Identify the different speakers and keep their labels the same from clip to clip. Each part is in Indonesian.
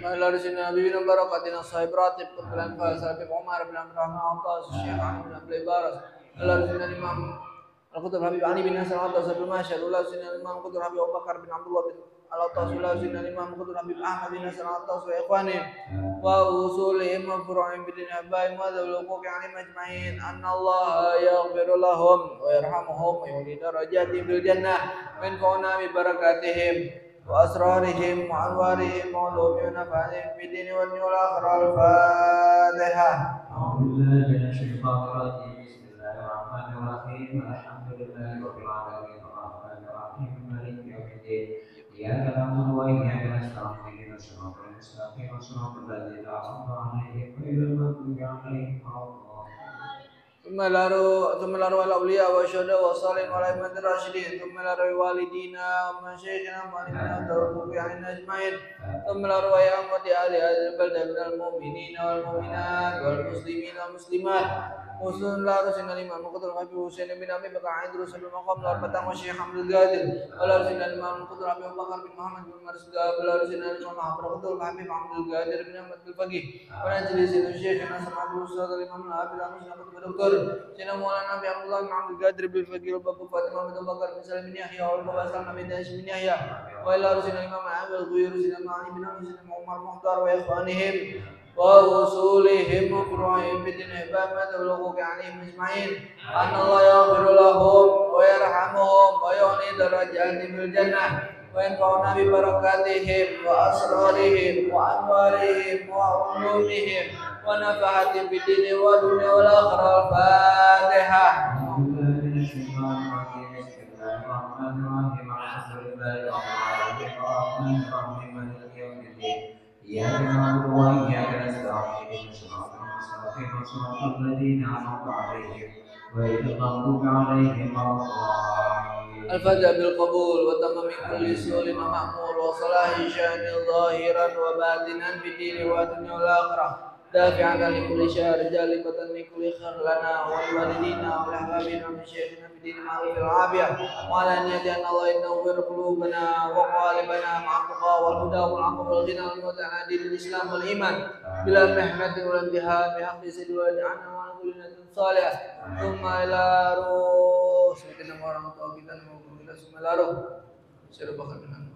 Speaker 1: مهلا رسولنا بنا بركاتنا صاحب راتب قطب الأنفاس ربي عمر بن عبد الرحمن عطاس الشيخ علي بن عبد البارس مهلا رسولنا الإمام القطب حبيب علي بن حسن عطاس بن ماشر ولا رسولنا الإمام القطب حبيب أبو بكر بن عبد الله بن العطاس ولا رسولنا الإمام القطب حبيب أحمد بن حسن عطاس وإخوانهم وأصولهم وفروعهم بالدين أبائهم وذوي الحقوق عليهم أجمعين أن الله يغفر لهم ويرحمهم ويولي درجاتهم في الجنة وينفعنا ببركاتهم وأسرارهم وأنوارهم وعلومهم ونفعهم في الدين والدنيا والآخرة. الفاتحة.
Speaker 2: أعوذ بالله من الشيطان الرجيم بسم الله الرحمن الرحيم الحمد لله رب العالمين الرحمن الرحيم مالك يوم الدين إياك نعبد وإياك نستعين اهدنا الصراط المستقيم صراط الذين أنعمت عليهم غير المغضوب عليهم ولا الضالين.
Speaker 1: ثم لاروا الأولياء والشهداء والصالحين والأئمة الراشدين ثم لاروا والدينا ومشايخنا ومعلمنا والتوفيق علينا أجمعين ثم لاروا يا أمة أهل هذه البلدة من المؤمنين والمؤمنات والمسلمين والمسلمات وسلم لا رسلنا الإمام القدر أبي حسين بن أبي بكر عيد رسول المقام الأربعة والشيخ حمد القادر ولا رسلنا الإمام القدر أبي بكر بن محمد بن مرسد ولا رسلنا الإمام محمد القدر حبيب حمد القادر بن أحمد الفقيه ونجلي سيدنا الشيخ ناصر عبد الأستاذ الإمام الحافظ المسلم الدكتور سيدنا مولانا أبي عبد الله بن عبد القادر بن الفقيه والبابا فاطمة بن بكر بن سليم بن يحيى والبابا سلمى بن هاشم بن يحيى وإلى رسلنا الإمام عامر الغيور سيدنا علي بن أبي سيدنا عمر مختار وإخوانهم ووصولهم وفروعهم في الدين إحباب والحقوق عليهم أجمعين أن الله يغفر لهم ويرحمهم ويعلي درجاتهم في الجنة وينفعنا ببركاتهم وأسرارهم وأنوارهم وعلومهم ونفعتهم في الدين والدنيا والآخرة. الفاتحة.
Speaker 2: أعوذ بالله من الشيطان الرجيم بسم الله الرحمن الرحيم الحمد لله رب العالمين الرحمن الرحيم مالك يوم الدين إياك نعبد وإياك نستعين اهدنا الصراط المستقيم صراط الذين أنعمت عليهم غير المغضوب عليهم ولا الضالين.
Speaker 1: الفاتحة بالقبول وتم من كل سؤال ومأمور وصلاح شأن ظاهرا وباطنا في الدين والدنيا والآخرة دافعا لكل شر جالبة لكل خير لنا ولوالدينا ولأحبابنا ومشايخنا في الدين المعروف العافية وعلى أن يهدي الله إنه غير قلوبنا وقالبنا مع التقى والهدى والعفو والغنى والموت على دين الإسلام والإيمان بلا محنة ولا امتحان بحق سيد ولد عنا وعن كل نبي صالح ثم إلى روح سيدنا ورحمة الله ثم إلى روح سير بخير من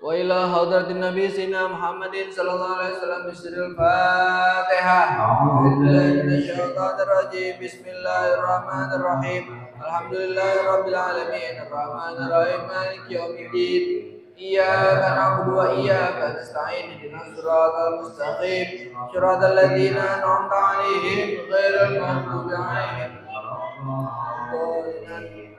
Speaker 1: وإلى حضرة النبي سيدنا محمد صلى الله عليه وسلم بسر الفاتحة. أعوذ بالله من الشيطان الرجيم بسم الله الرحمن الرحيم الحمد لله رب العالمين الرحمن الرحيم مالك يوم الدين إياك نعبد وإياك نستعين اهدنا الصراط المستقيم صراط الذين أنعمت عليهم غير المغضوب عليهم.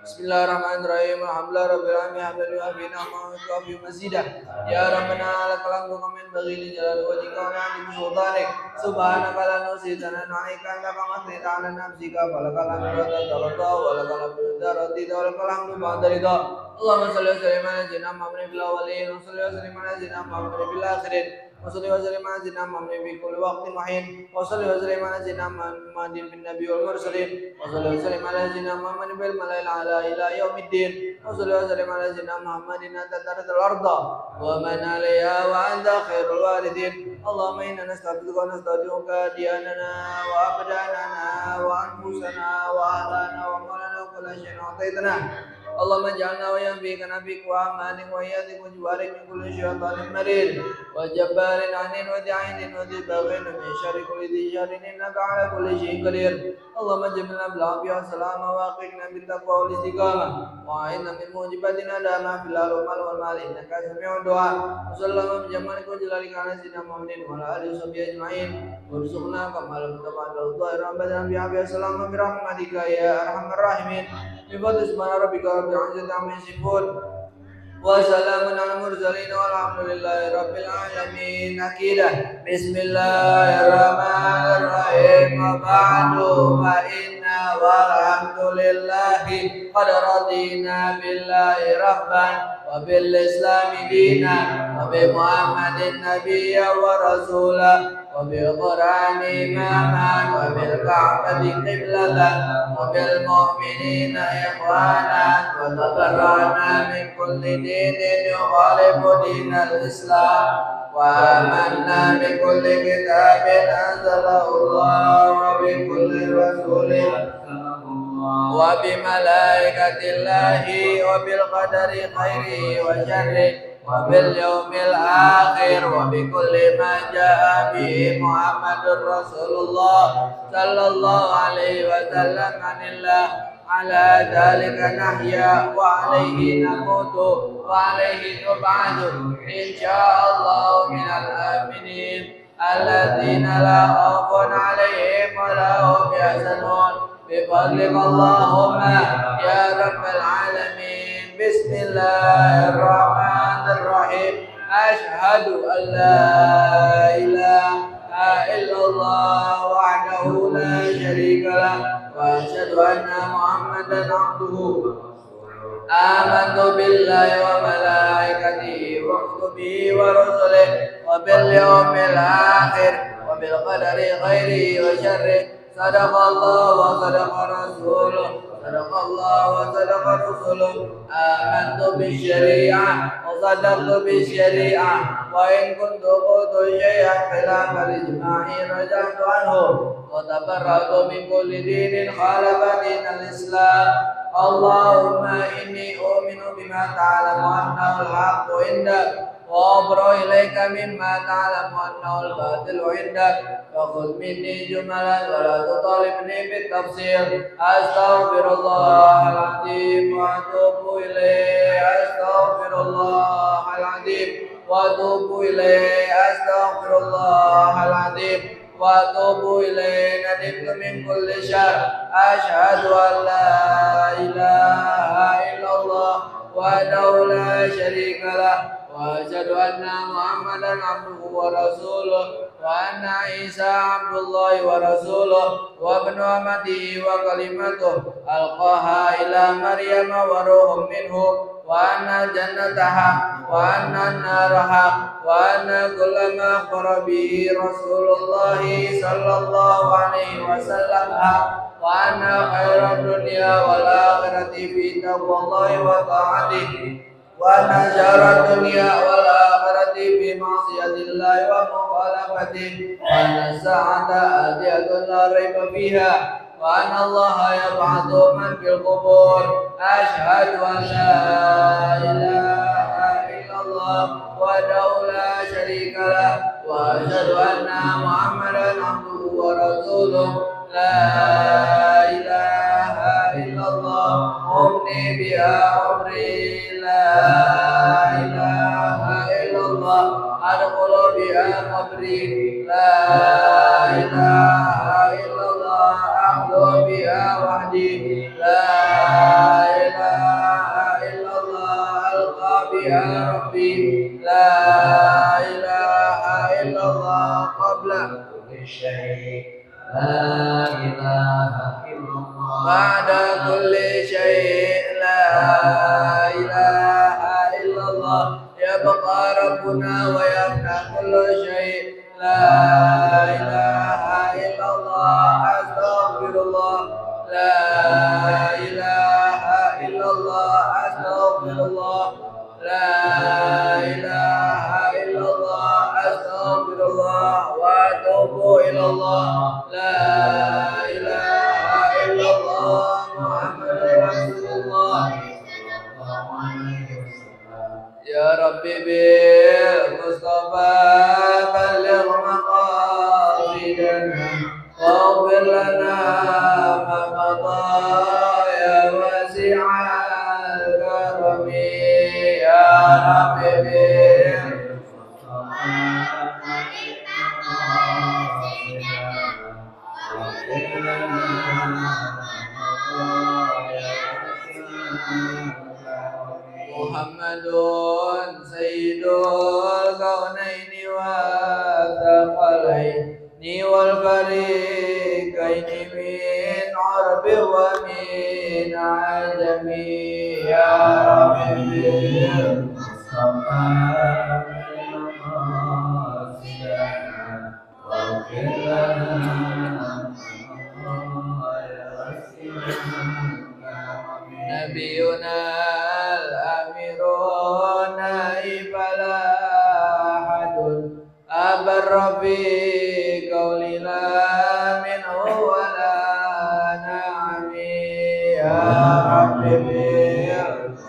Speaker 1: بسم الله الرحمن الرحيم الحمد لله رب العالمين حمدا يوافي نعمه ويكافئ مزيدا يا ربنا لك الحمد كما ينبغي لجلال وجهك ولعظيم سلطانك سبحانك لا نحصي ثناء عليك انت كما اثنيت على نفسك فلك الحمد حتى ترضى ولك الحمد اذا رضيت ولك الحمد بعد رضا. اللهم صل وسلم على سيدنا محمد في الاولين وصل وسلم على سيدنا محمد في الاخرين وصلي وسلم على سيدنا محمد في كل وقت وحين وصلي وسلم على سيدنا محمد في النبي والمرسلين وصلي وسلم على سيدنا محمد في الملأ الأعلى إلى يوم الدين وصلي وسلم على سيدنا محمد أنت ترث الأرض ومن عليها وأنت خير الوارثين. اللهم إنا نستغفرك ونستودعك دياننا وأبداننا وأنفسنا وأهلنا ومالنا وكل شيء أعطيتنا. اللهم اجعلنا وينفيك نبيك وأمانك وإياك وجوارك من كل شيطان مريض وجبار عنين ودعين وذي بغي من شر كل ذي شر إنك على كل شيء قدير. اللهم جبلنا بالعافية والسلامة وأقنا بالتقوى والاستقامة وأعنا من موجبات الندامة في الأرض والمال والمال إنك سميع الدعاء. وصلى الله بجمالك وجلالك على سيدنا محمد وعلى آله وصحبه أجمعين وارزقنا كما لم تفعل الظاهر أبدا بعافية والسلامة برحمتك يا أرحم الراحمين. بفضل سبحان ربك رب العزة عما يصفون وسلام على المرسلين والحمد لله رب العالمين. أكيدا بسم الله الرحمن الرحيم وبعد فإن والحمد لله قد رضينا بالله ربا وبالإسلام دينا وبمحمد نبيا ورسولا وبالقرآن إماما وبالكعبة قبلة وبالمؤمنين إخوانا وتبرأنا من كل دين يخالف دين الإسلام وآمنا بكل كتاب أنزله الله وبكل رسول وبملائكة الله وبالقدر خيره وشره وباليوم الآخر وبكل ما جاء به محمد رسول الله صلى الله عليه وسلم عن الله على ذلك نحيا وعليه نموت وعليه نبعث إن شاء الله من الآمنين الذين لا خوف عليهم ولا هم يحزنون بفضلك اللهم يا رب العالمين. بسم الله الرحمن الرحيم. أشهد أن لا إله إلا الله وحده لا شريك له وأشهد أن محمدا عبده. آمنت بالله وملائكته وكتبه ورسله وباليوم الآخر وبالقدر خيره وشره. صدق الله وصدق رسوله. صدق الله وصدق رسوله. آمنت بالشريعة وصدقت بالشريعة وإن كنت قلت شيئا خلاف الإجماع رجعت عنه وتبرأت من كل دين خالف دين الإسلام. اللهم إني أؤمن بما تعلم أنه الحق عندك وأبرأ إليك مما تعلم أنه الباطل عندك فخذ مني جملا ولا تطالبني بالتفسير. أستغفر الله العظيم وأتوب إليه. أستغفر الله العظيم وأتوب إليه. أستغفر الله العظيم وأتوب إليه. ندمت من كل شر. أشهد أن لا إله إلا الله وحده لا شريك له وأشهد أن محمدا عبده ورسوله وأن عيسى عبد الله ورسوله وابن أمته وكلمته ألقاها إلى مريم وروح منه وأن الجنة حق وأن النار حق وأن كل ما أخبر به رسول الله صلى الله عليه وسلم حق وأن خير الدنيا والآخرة في تقوى الله وطاعته وأن شر الدنيا والآخرة في معصية الله ومخالفته وأن الساعة آتية لا ريب فيها وأن الله يبعث من في القبور. أشهد أن لا إله إلا الله وحده لا شريك له وأشهد أن محمدا عبده ورسوله. لا إله إلا الله أغني بها عمري. لا إله إلا الله أدخل بها قبري. لا إله إلا الله أخلو بها وحدي. لا إله إلا الله ألقى بها ربي. لا إله إلا الله قبل كل شيء. لا إله إلا الله بعد كل شيء. لا إله إلا الله يبقى ربنا ويفنى كل شيء. لا إله إلا الله أستغفر الله. لا إله إلا الله أستغفر الله. لا إله إلا الله أستغفر الله وأتوب إلى الله. لا إله إلا الله محمد رسول الله. يا ربي بالمصطفى بلغ مقاصدنا واغفر لنا ما مضى يا واسع الكرم. يا ربي بالمصطفى محمد سيد الكونين والثقلين والفريقين من عرب ومن عجم يا رب نبينا الأمير نائب لا أحد أبر في قولنا منه ولا نعم يا رب بالمصطفى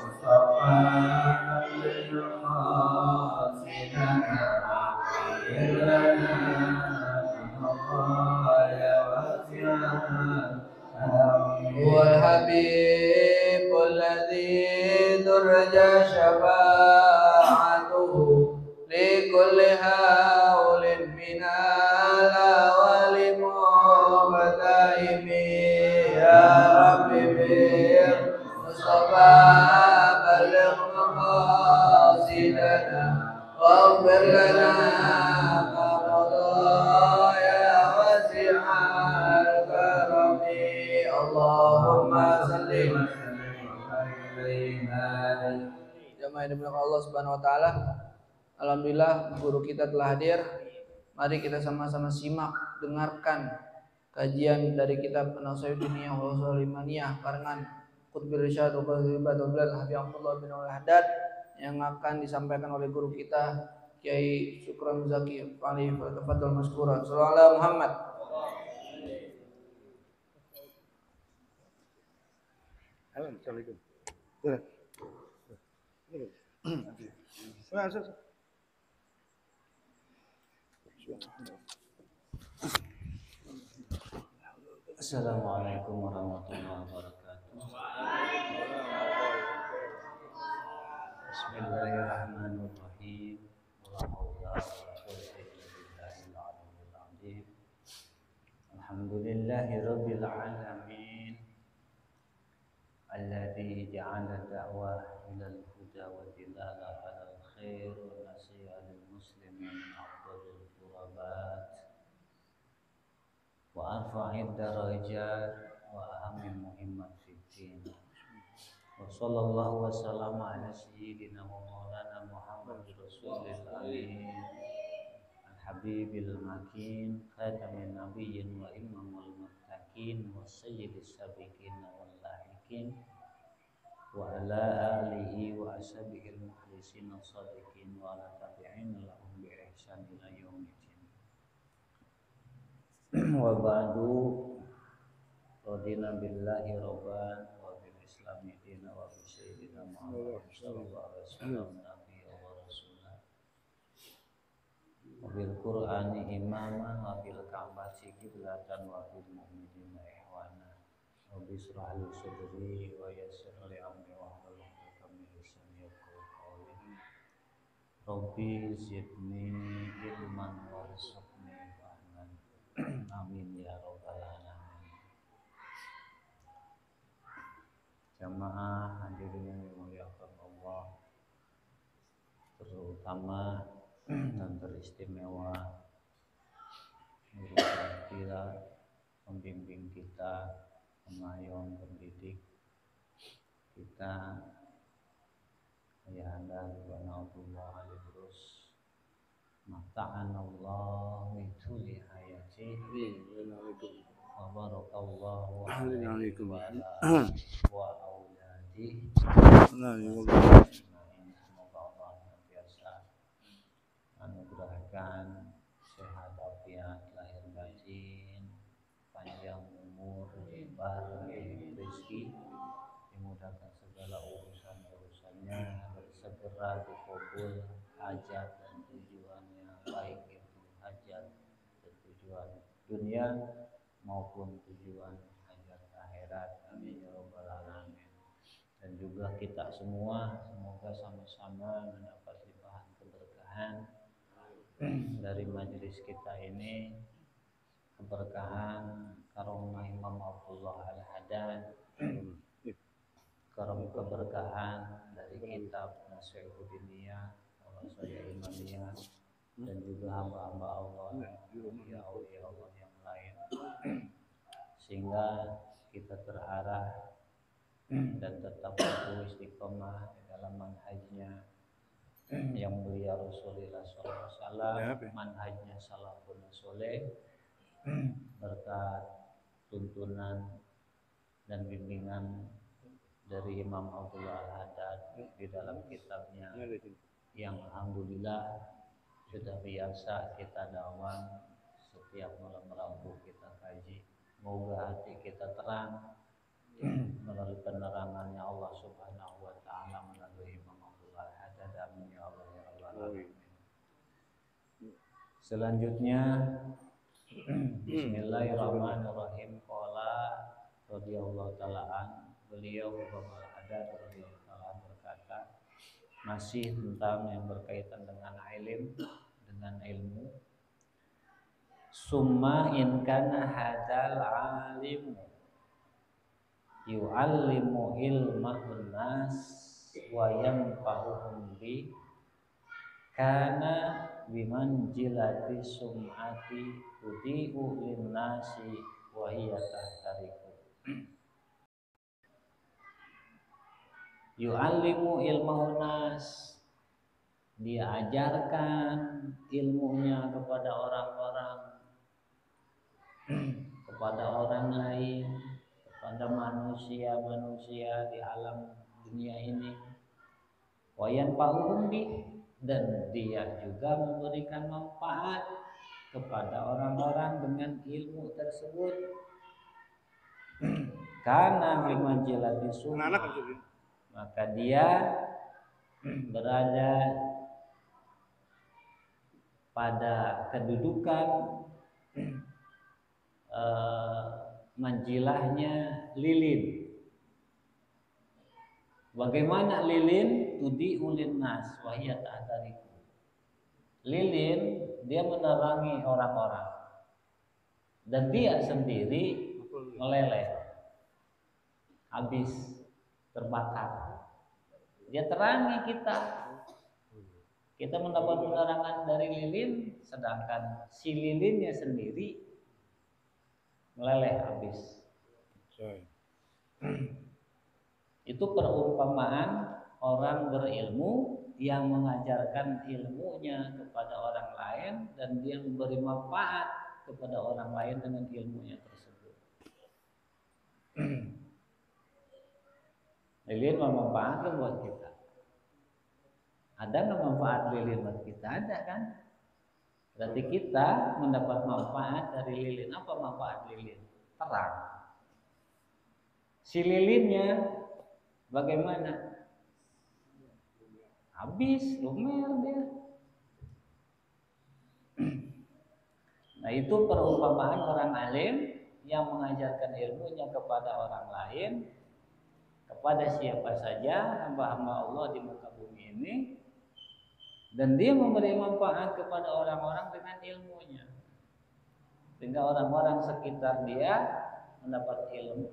Speaker 1: هو الحبيب الذي ترجى شفاعته لكل هول من الأول مغتئم يا رب بالمصطفى بلغ مقاصدنا واغفر لنا ما مضى يا واسع الكرم اللهم صل jamaah yang dimuliakan Allah Subhanahu wa taala. Alhamdulillah guru kita telah hadir. Mari kita sama-sama simak, dengarkan kajian dari kitab An-Nasihat Diniyah wa Ushul Imaniyah karangan Qutbul Irsyad wa Qutbul Habib Abdullah bin Al-Haddad yang akan disampaikan oleh guru kita Kiai Syukran Zaki. Tafadhol mashkuran. Sallallahu alaihi Muhammad.
Speaker 3: Assalamualaikum.
Speaker 2: Assalamualaikum warahmatullahi wabarakatuh. Bismillahirrahmanirrahim. Alhamdulillahirabbil alamin. Alladzi ja'ala da'wah ilal huda wa dilalah alal khair wa nasiha lil muslimin afdalul qurabat wa arfa'id darajat wa ahamil muhimmat fid din wa sallallahu wa sallama ala sayyidina wa maulana Muhammad rasulil amin al habibil makin khatamin nabiyyin wa imamul muttaqin wa sayyidis sabiqin wal lahiqin wa ala alihi wa ashabihil mukhlisin as-sadiqin wa ala tabi'in lahum bi ihsan ila yaumiddin. Wa ba'du, radina billahi rabban wa bil islami dina wa bi sayyidina Muhammad sallallahu alaihi wasallam nabiyya wa rasulah wa bil qur'ani imama wa bil ka'bati qiblatan wa bil mu'minina ihwana wa bisrah li sadri wa yassir li amri wa hlul 'uqdatam min lisani yafqahu qawli rabbi zidni ilman warzuqni fahman amin ya rabbal alamin. Jamaah hadirin yang dimuliakan Allah, terutama dan teristimewa guru kita, pembimbing kita, pengayom pendidik kita, Ayahanda Subhanallah Alidrus Mata'anallah min tuli hayati wa barakallahu alaihi wa ala wa awladi. Semoga Allah biasa anugerahkan sehat walafiat lahir batin, panjang umur, lebar rezeki, dimudahkan segala urusan-urusannya, dan segera dikabul hajat dan tujuannya, baik itu hajat dan tujuan dunia maupun tujuan hajat akhirat. Amin ya rabbal alamin. Dan juga kita semua semoga sama-sama mendapat limpahan keberkahan dari majelis kita ini, keberkahan karomah Imam Abdullah Al-Haddad, karom keberkahan dari kitab Nasihat Diniyah wa Ushul Imaniyah, dan juga hamba-hamba Allah, aulia Allah yang lain, sehingga
Speaker 4: kita terarah dan tetap teguh istiqomah di dalam manhajnya yang mulia Rasulullah SAW, manhajnya salafun soleh, berkat tuntunan dan bimbingan dari Imam Abdullah Al-Haddad di dalam kitabnya yang alhamdulillah sudah biasa kita dawang setiap malam Rabu kita kaji. Moga hati kita terang melalui penerangannya Allah Subhanahu wa taala melalui Imam Abdullah Al-Haddad. Amin ya Allah ya rabbal alamin. Selanjutnya Bismillahirrahmanirrahim. Qala radhiyallahu taala an, beliau Bapak Al-Haddad radhiyallahu taala berkata, masih tentang yang berkaitan dengan ilmu. Summa in kana hadzal alimu yu'allimu ilmahun nas wa yanfa'uhum bi kana bimanjilati sum'ati tudi'u linnasi wa hiya tahtariku. Yu'allimu ilmahun nas, dia ajarkan ilmunya kepada orang-orang, kepada orang lain, kepada manusia-manusia di alam dunia ini. Wa yanfa'uhum bi, dan dia juga memberikan manfaat kepada orang-orang dengan ilmu tersebut. Karena bimanjilati summa, maka dia berada pada kedudukan manjilahnya lilin. Bagaimana lilin? Tudi ulin nas wahiyat atariku. Lilin dia menerangi orang-orang dan dia sendiri meleleh, habis terbakar. Dia terangi kita. Kita mendapat penerangan dari lilin, sedangkan si lilinnya sendiri meleleh habis. Itu perumpamaan orang berilmu yang mengajarkan ilmunya kepada orang lain dan dia memberi manfaat kepada orang lain dengan ilmunya tersebut. Lilin memanfaatkan buat kita. Ada nggak manfaat lilin buat kita? Ada kan? Berarti kita mendapat manfaat dari lilin. Apa manfaat lilin? Terang. Si lilinnya bagaimana? Habis, lumer dia. Nah itu perumpamaan orang alim yang mengajarkan ilmunya kepada orang lain, kepada siapa saja hamba-hamba Allah di muka bumi ini, dan dia memberi manfaat kepada orang-orang dengan ilmunya, sehingga orang-orang sekitar dia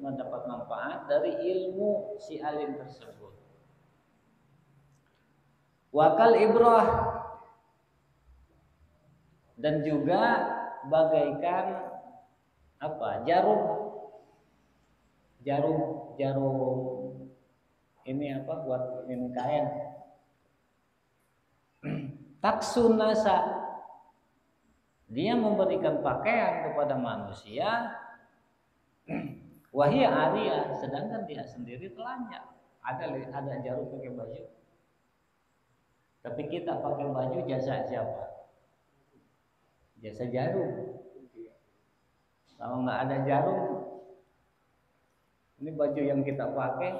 Speaker 4: mendapat manfaat dari ilmu si alim tersebut. Wakal ibrah, dan juga bagaikan apa? Jarum ini apa? Buat ini kain. Taksun nasa, dia memberikan pakaian kepada manusia. Wahia aria, sedangkan dia sendiri telanjang. Ada jarum pakai baju, tapi kita pakai baju jasa siapa? Jasa jarum. Kalau nggak ada jarum, ini baju yang kita pakai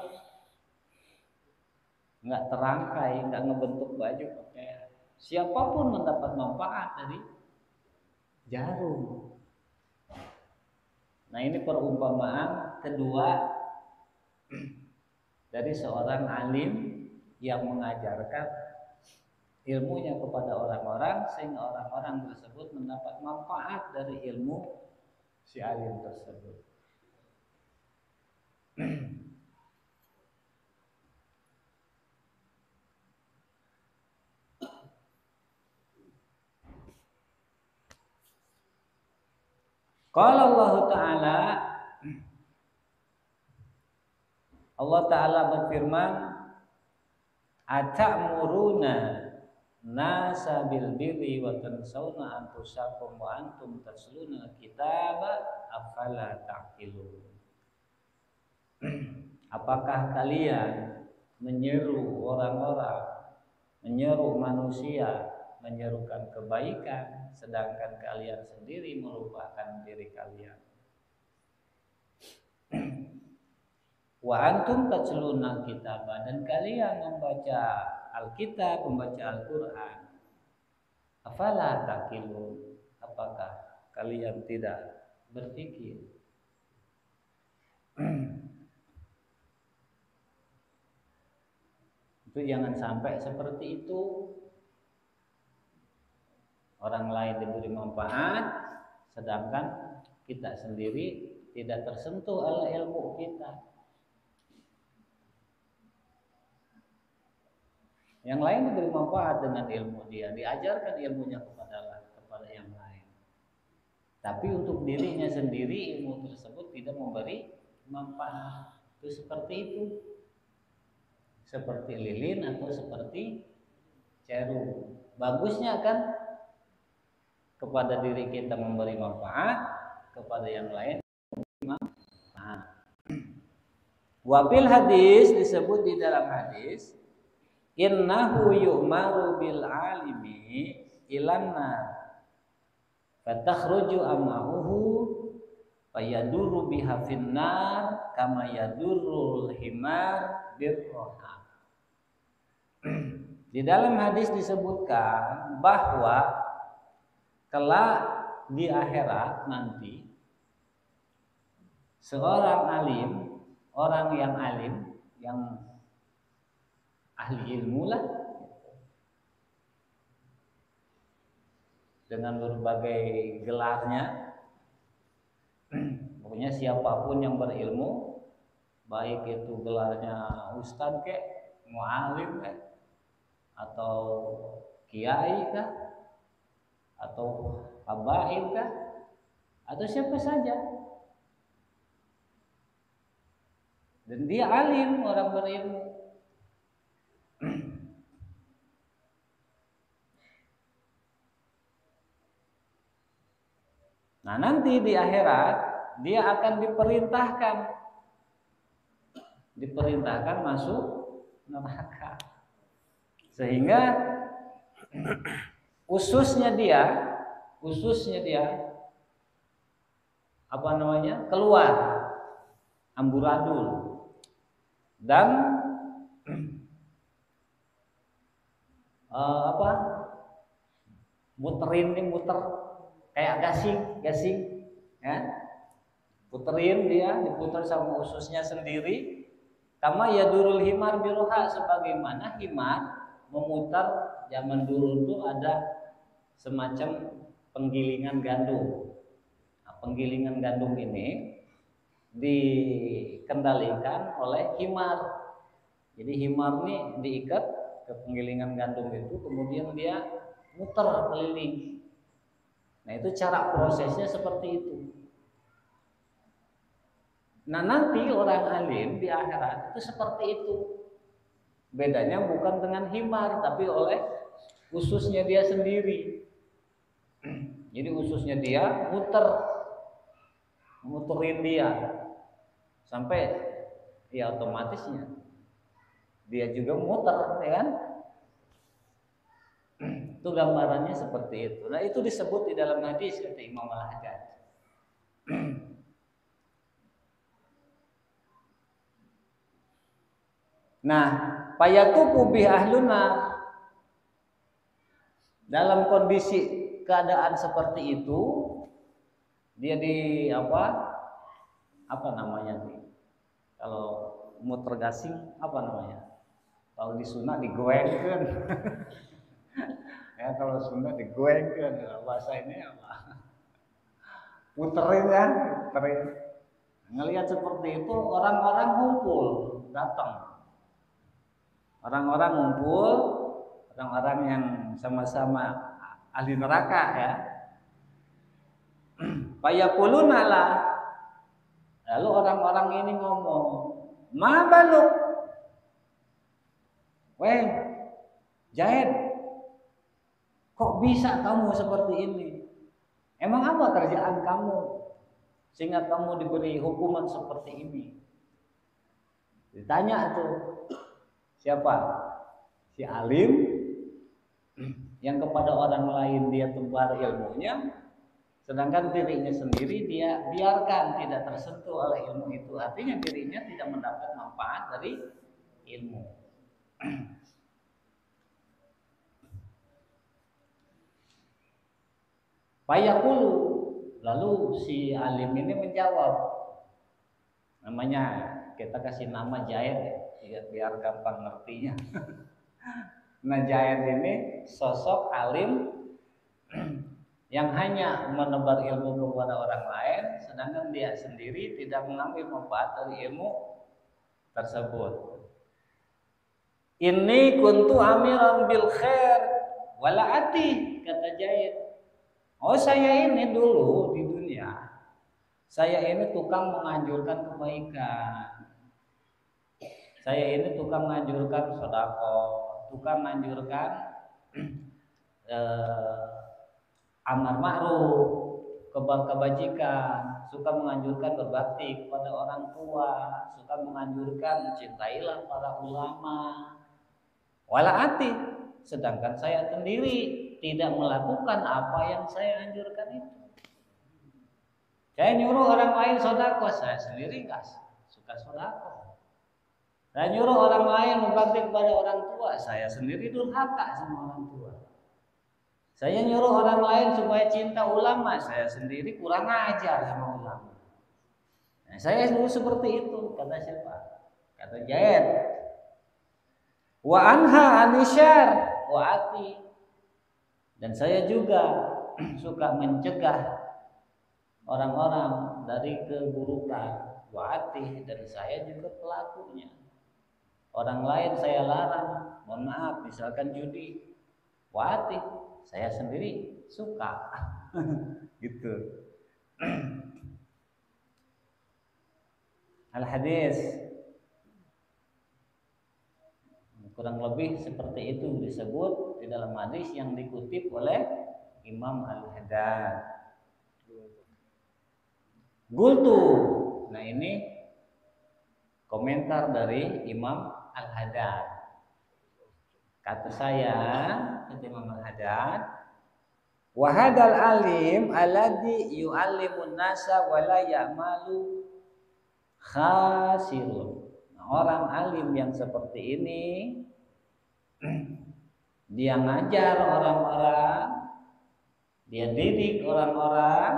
Speaker 4: nggak terangkai, nggak ngebentuk baju pakai. Siapapun mendapat manfaat dari jarum. Nah ini perumpamaan kedua dari seorang alim yang mengajarkan ilmunya kepada orang-orang sehingga orang-orang tersebut mendapat manfaat dari ilmu si alim tersebut. Qala Allah Ta'ala, Allah Ta'ala berfirman, atamuruna nasa bil birri wa tansawna anfusakum wa antum tatluna kitaba afala ta'qilun. Apakah kalian menyeru orang-orang, menyeru manusia, menyerukan kebaikan, sedangkan kalian sendiri melupakan diri kalian? Wa antum tatluna kitaba, dan kalian membaca Alkitab, membaca Al-Quran. Afala taqilun, apakah kalian tidak berpikir? Itu jangan sampai seperti itu. Orang lain diberi manfaat, sedangkan kita sendiri tidak tersentuh oleh ilmu kita. Yang lain diberi manfaat dengan ilmu dia, diajarkan ilmunya kepada yang lain. Tapi untuk dirinya sendiri ilmu tersebut tidak memberi manfaat. Itu seperti itu. Seperti lilin atau seperti ceru. Bagusnya kan kepada diri kita memberi manfaat, kepada yang lain memberi manfaat. Wafil hadis, disebut di dalam hadis, innahu yu'maru bil alimi ilanna fatakhruju amahuhu fayaduru biha finnar kama yadurul himar birroha. Di dalam hadis disebutkan bahwa kelak di akhirat nanti seorang alim, orang yang alim, yang ahli ilmu lah, dengan berbagai gelarnya, pokoknya siapapun yang berilmu, baik itu gelarnya ustadz kek, mu'alim kek, atau kiai kah, atau habaib kah, atau siapa saja, dan dia alim, orang berilmu. Nah, nanti di akhirat dia akan diperintahkan masuk neraka. Sehingga ususnya dia keluar amburadul dan muter kayak gasing ya, puterin dia, diputar sama ususnya sendiri. Kama yadurul himar biroha, sebagaimana himar memutar. Zaman dulu tuh ada semacam penggilingan gandum. Nah, penggilingan gandum ini dikendalikan oleh himar. Jadi himar nih diikat ke penggilingan gandum itu, kemudian dia muter keliling. Nah, itu cara prosesnya seperti itu. Nah, nanti orang alim di akhirat itu seperti itu. Bedanya bukan dengan himar, tapi oleh ususnya dia sendiri. Jadi ususnya dia muterin dia sampai ya otomatisnya dia juga muter, ya kan? Itu gambarannya seperti itu. Nah, itu disebut di dalam hadis kata Imam Al-Hajjaj. Nah, payatubu bi ahluna, dalam kondisi keadaan seperti itu dia di apa namanya nih? Kalau muter gasing apa namanya? Kalau di Sunda digoengkeun. Ya, kalau Sunda digoengkeun, bahasa ini apa? Puterin kan, puterin. Ngelihat seperti itu orang-orang ngumpul, datang. Orang-orang ngumpul, orang-orang yang sama-sama ahli neraka ya. Fayaquluna lah. Lalu orang-orang ini ngomong, Ma baluk. Weh, Jaid, kok bisa kamu seperti ini? Emang apa kerjaan kamu sehingga kamu diberi hukuman seperti ini? Ditanya tuh, siapa? Si alim yang kepada orang lain dia tebar ilmunya, sedangkan dirinya sendiri dia biarkan tidak tersentuh oleh ilmu itu. Artinya dirinya tidak mendapat manfaat dari ilmu. Fayaqulu, lalu si alim ini menjawab, namanya kita kasih nama Jaid ya, biar gampang ngertinya. Nah, Jaid ini sosok alim yang hanya menebar ilmu kepada orang lain, sedangkan dia sendiri tidak mengambil manfaat dari ilmu tersebut. Ini kuntu amiran bil khair wala ati, kata Jaid. Oh, saya ini dulu di dunia, saya ini tukang menganjurkan kebaikan. Saya ini tukang menganjurkan sedekah, tukang menganjurkan amar ma'ruf, kebajikan, suka menganjurkan berbakti kepada orang tua, suka menganjurkan cintailah para ulama. Walaati, sedangkan saya sendiri tidak melakukan apa yang saya anjurkan itu. Saya nyuruh orang lain sedekah, saya sendiri enggak suka sedekah. Saya nyuruh orang lain berbakti kepada orang tua, saya sendiri durhaka sama orang tua. Saya nyuruh orang lain supaya cinta ulama, saya sendiri kurang ajar sama ulama. Nah, saya dulu seperti itu, kata siapa? Kata Jaid. Wa anha anisyar wa ati. Dan saya juga suka mencegah orang-orang dari keburukan, wa ati, dan saya juga pelakunya. Orang lain saya larang, mohon maaf, misalkan judi, wa ati, saya sendiri suka. Gitu. Al-hadis kurang lebih seperti itu disebut di dalam hadis yang dikutip oleh Imam Al-Haddad. Gultu. Nah, ini komentar dari Imam Al-Haddad. Kata saya, kata Imam Al-Haddad, wa hadzal alim alladhi yu'allimun nasa wa la ya'malu khasirun. Nah, orang alim yang seperti ini, dia ngajar orang-orang, dia didik orang-orang,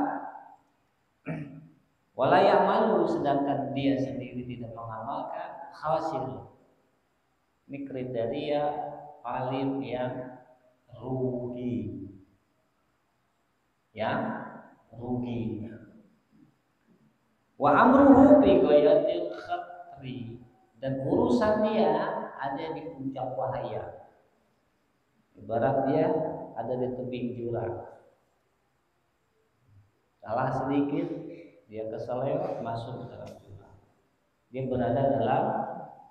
Speaker 4: wala ya'malu, sedangkan dia sendiri tidak mengamalkan, khasir. Ini kriteria alim yang rugi. Yang rugi. Wa amruhu bi ghayatil khatri, dan urusan dia ada di puncak bahaya. Ibarat dia ada di tebing jurang. Salah sedikit dia keselewat masuk ke dalam jurang. Dia berada dalam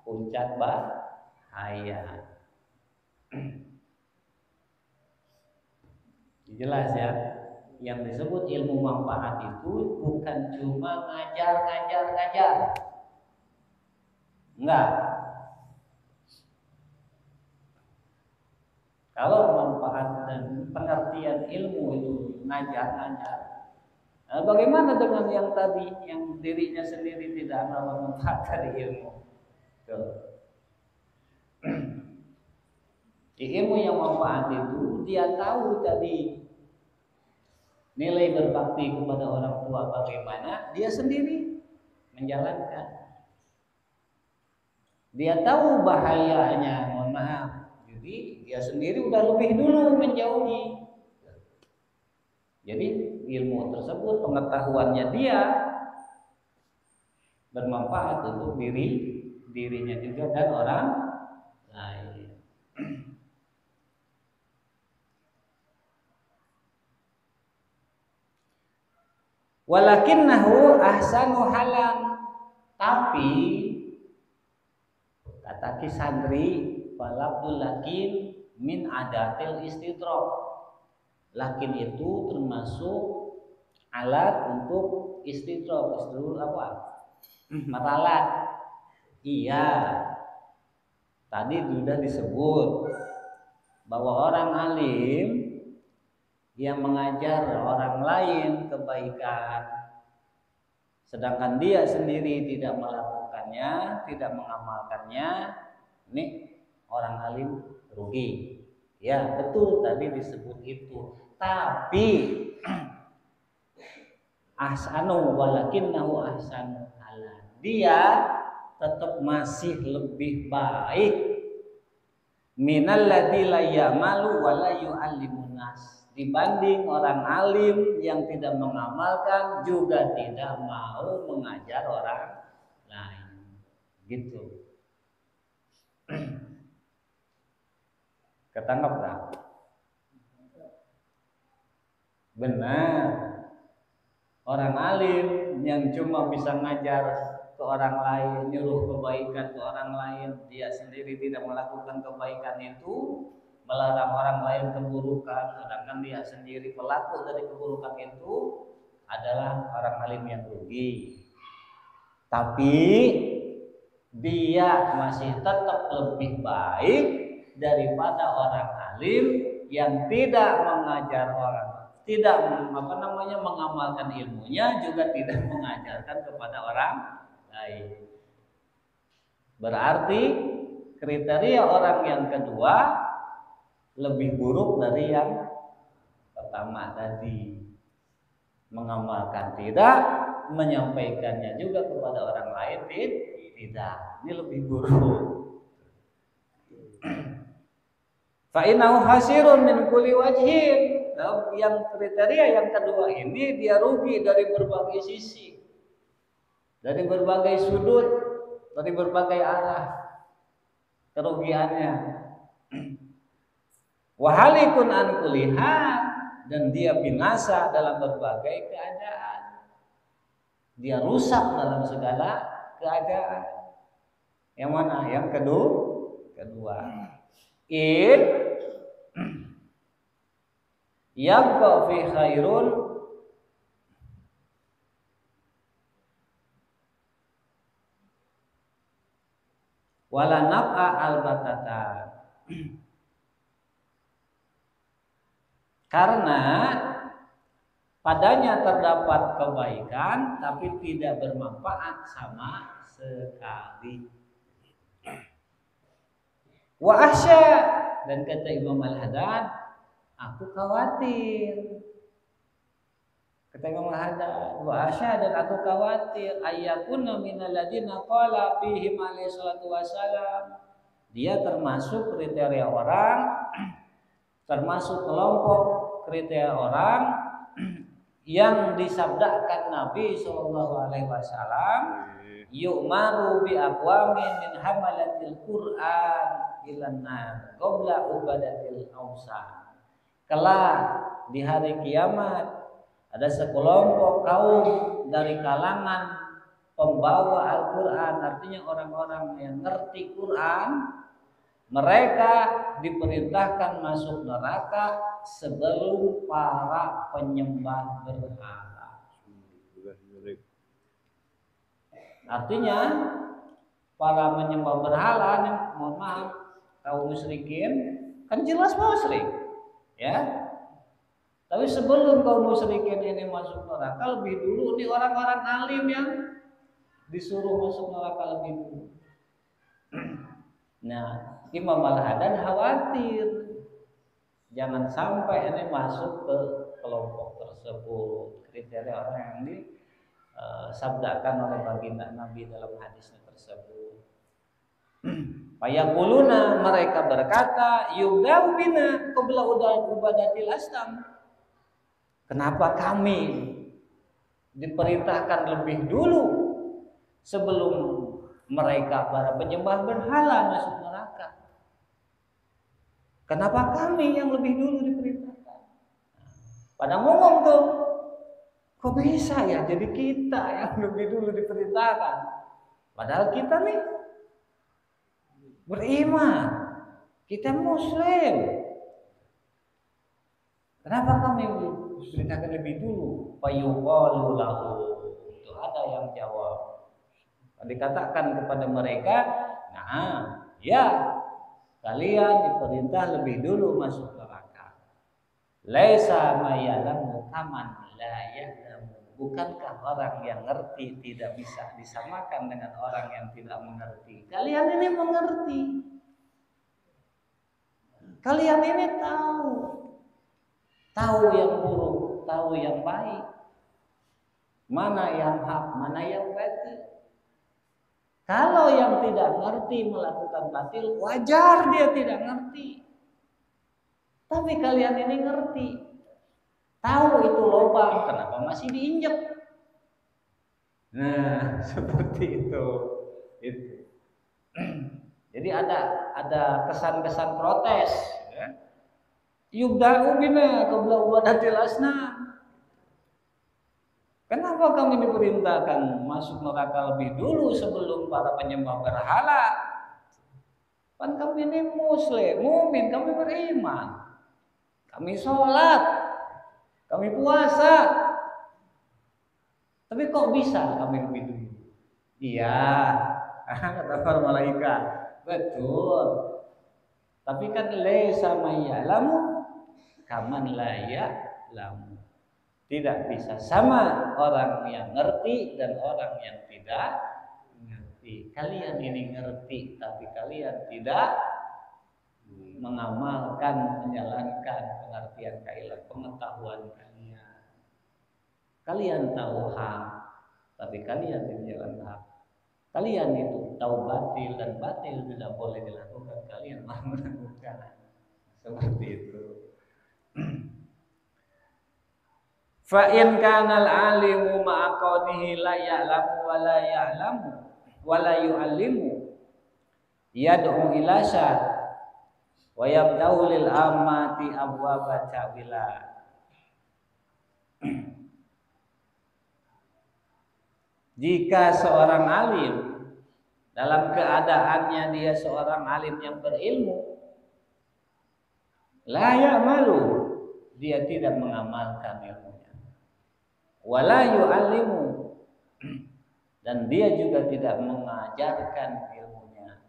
Speaker 4: puncak bahaya. Jelas ya, yang disebut ilmu manfaat itu bukan cuma ngajar. Enggak. Kalau manfaat dan pengertian ilmu itu ngajar. Nah, bagaimana dengan yang tadi, yang dirinya sendiri tidak mendapat manfaat dari ilmu? Di ilmu yang manfaat itu dia tahu tadi nilai berbakti kepada orang tua bagaimana, dia sendiri menjalankan. Dia tahu bahayanya, mohon maaf, jadi dia sendiri udah lebih dulu menjauhi. Jadi ilmu tersebut, pengetahuannya dia bermanfaat untuk dirinya juga dan orang lain. Walakinnahu ahsanu halan, tapi ataki santri falabdul lakin min adatil istidrak. Lakin itu termasuk alat untuk istidrak. Istidrak apa? Meralat. Iya. Tadi sudah disebut bahwa orang alim yang mengajar orang lain kebaikan, sedangkan dia sendiri tidak melakukannya, tidak mengamalkannya, ini orang alim rugi. Ya betul tadi disebut itu. Tapi ahsanu walakinnahu ahsanu halan. Dia tetap masih lebih baik minal ladzi la ya'malu wa la yu'allimun nas, dibanding orang alim yang tidak mengamalkan juga tidak mau mengajar orang lain. Gitu. Ketangkap tak? Benar. Orang alim yang cuma bisa ngajar ke orang lain, nyuruh kebaikan ke orang lain, dia sendiri tidak melakukan kebaikan itu, melarang orang lain keburukan, sedangkan dia sendiri pelaku dari keburukan itu, adalah orang alim yang rugi. Tapi dia masih tetap lebih baik daripada orang alim yang tidak mengajar orang, tidak mengamalkan ilmunya, juga tidak mengajarkan kepada orang lain. Berarti kriteria orang yang kedua lebih buruk dari yang pertama tadi. Mengamalkan tidak, menyampaikannya juga kepada orang lain tidak. Ini lebih buruk. Fa innahu hasirun min kulli wajhin. Yang kriteria yang kedua ini dia rugi dari berbagai sisi, dari berbagai sudut, dari berbagai arah kerugiannya. Wahalikun an kulli hal, dan dia binasa dalam berbagai keadaan. Dia rusak dalam segala keadaan. Yang mana? Yang kedua. Yabqa fi khairun wala naf'a albatata. Karena padanya terdapat kebaikan tapi tidak bermanfaat sama sekali. Wa ahsya, dan kata Imam Al-Haddad, aku khawatir. Kata Imam Al-Haddad, wa ahsya, dan aku khawatir ayyakuna minal ladzina qala fihim alaihi salatu wassalam, dia termasuk kriteria orang, termasuk kelompok kriteria orang yang disabdakan Nabi sallallahu alaihi wasallam, yu'maru bi aqwamin min hamalatil Qur'an ilan nar qabla ubadatil awsan. Kelak di hari kiamat ada sekelompok kaum dari kalangan pembawa Al-Qur'an, artinya orang-orang yang ngerti Quran, mereka diperintahkan masuk neraka sebelum para penyembah berhala. Artinya para penyembah berhala, mohon maaf, kaum musyrikin kan jelas musyrik, ya. Tapi sebelum kaum musyrikin ini masuk neraka, lebih dulu nih orang-orang alim yang disuruh masuk neraka lebih dulu. Nah, Imam Al-Haddad khawatir jangan sampai ini masuk ke kelompok tersebut, kriteria orang yang disabdakan oleh baginda Nabi dalam hadisnya tersebut. Fayaquluna, mereka berkata, yubda'u bina qabla ubadatil asnam. Kenapa kami diperintahkan lebih dulu sebelum mereka para penyembah berhala masuk neraka? Kenapa kami yang lebih dulu diperintahkan? Pada ngomong tuh, kok bisa ya jadi kita yang lebih dulu diperintahkan? Padahal kita nih beriman, kita Muslim. Kenapa kami beritakan lebih dulu? Fayuqalu lahu. Itu ada yang jawab. Dikatakan kepada mereka, nah, ya, kalian diperintah lebih dulu masuk neraka. Laisa ma ya'lamu kaman la ya'lamu. Bukankah orang yang ngerti tidak bisa disamakan dengan orang yang tidak mengerti? Kalian ini mengerti. Kalian ini tahu yang buruk, tahu yang baik. Mana yang hak, mana yang batil. Kalau yang tidak ngerti melakukan batil, wajar dia tidak ngerti. Tapi kalian ini ngerti. Tahu itu lubang, kenapa masih diinjek? Nah, seperti itu. Jadi ada kesan-kesan protes. Yubda'u bina qabla ubadatil asnam. Kenapa kami diperintahkan masuk neraka lebih dulu sebelum para penyembah berhala? Kan kami ini Muslim, mukmin, kami beriman. Kami sholat, kami puasa. Tapi kok bisa kami lebih dulu? Iya, kata para malaikat. Betul. Tapi kan laisa may ya'lamu kaman la ya'lamu. Tidak bisa sama orang yang ngerti dan orang yang tidak ngerti. Kalian ini ngerti, tapi kalian tidak mengamalkan, menjalankan pengertian kalian, pengetahuan kalian. Kalian tahu hak, tapi kalian tidak jalan hak. Kalian itu tahu batil dan batil tidak boleh dilakukan, kalian malah melakukan. Seperti itu. Fa in kana al-alimu ma'a qawlihi la ya'lamu wa la ya'lamu wa la yu'allimu yad'u ila syar wa yabda'u lil ammati abwaba ta'wila. Jika seorang alim dalam keadaannya dia seorang alim yang berilmu, la ya'malu, dia tidak mengamalkan ilmunya. Wala yu'allimu, dan dia juga tidak mengajarkan ilmunya.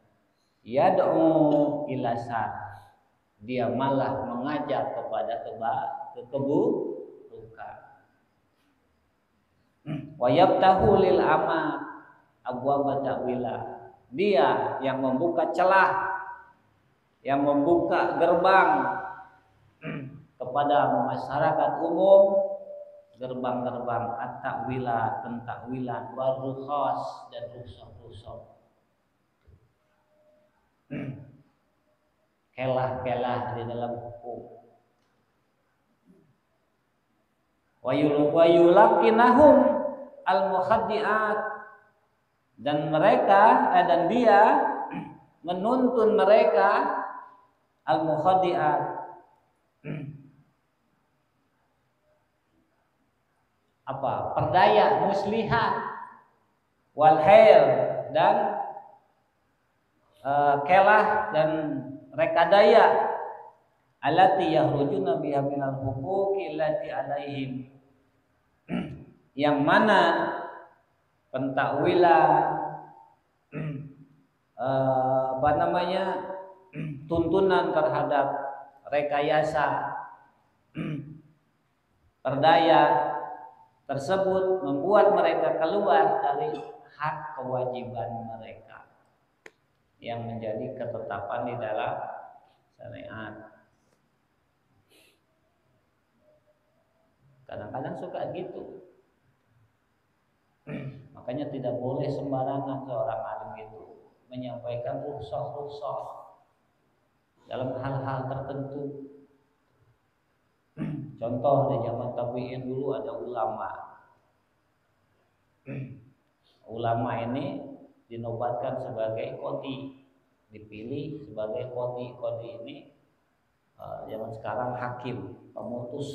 Speaker 4: Yad'u ila syar, dia malah mengajak kepada keburukan. Wa yaftahu lil ama abwaba ta'wila, dia yang membuka celah, yang membuka gerbang kepada masyarakat umum, gerbang-gerbang at-ta'wila, pentakwilan, warukhas dan rukhsah-rukhsah. Kelah-kelah di dalam hukum. Wa yulakinahum al-mukhaddi'at, dan mereka dan dia menuntun mereka al-mukhaddi'at, perdaya muslihat, wal hail, dan kelah dan rekadaya, allati yakhrujuna biha minal huquqi allati alaihim, yang mana pentakwilan tuntunan terhadap rekayasa perdaya tersebut membuat mereka keluar dari hak kewajiban mereka yang menjadi ketetapan di dalam syariat. Kadang-kadang suka gitu. Makanya tidak boleh sembarangan seorang alim itu menyampaikan rukhsah dalam hal-hal tertentu. Contoh di zaman tabi'in dulu ada ulama. Ulama ini dinobatkan sebagai qadhi, dipilih sebagai qadhi. Qadhi ini zaman sekarang hakim, pemutus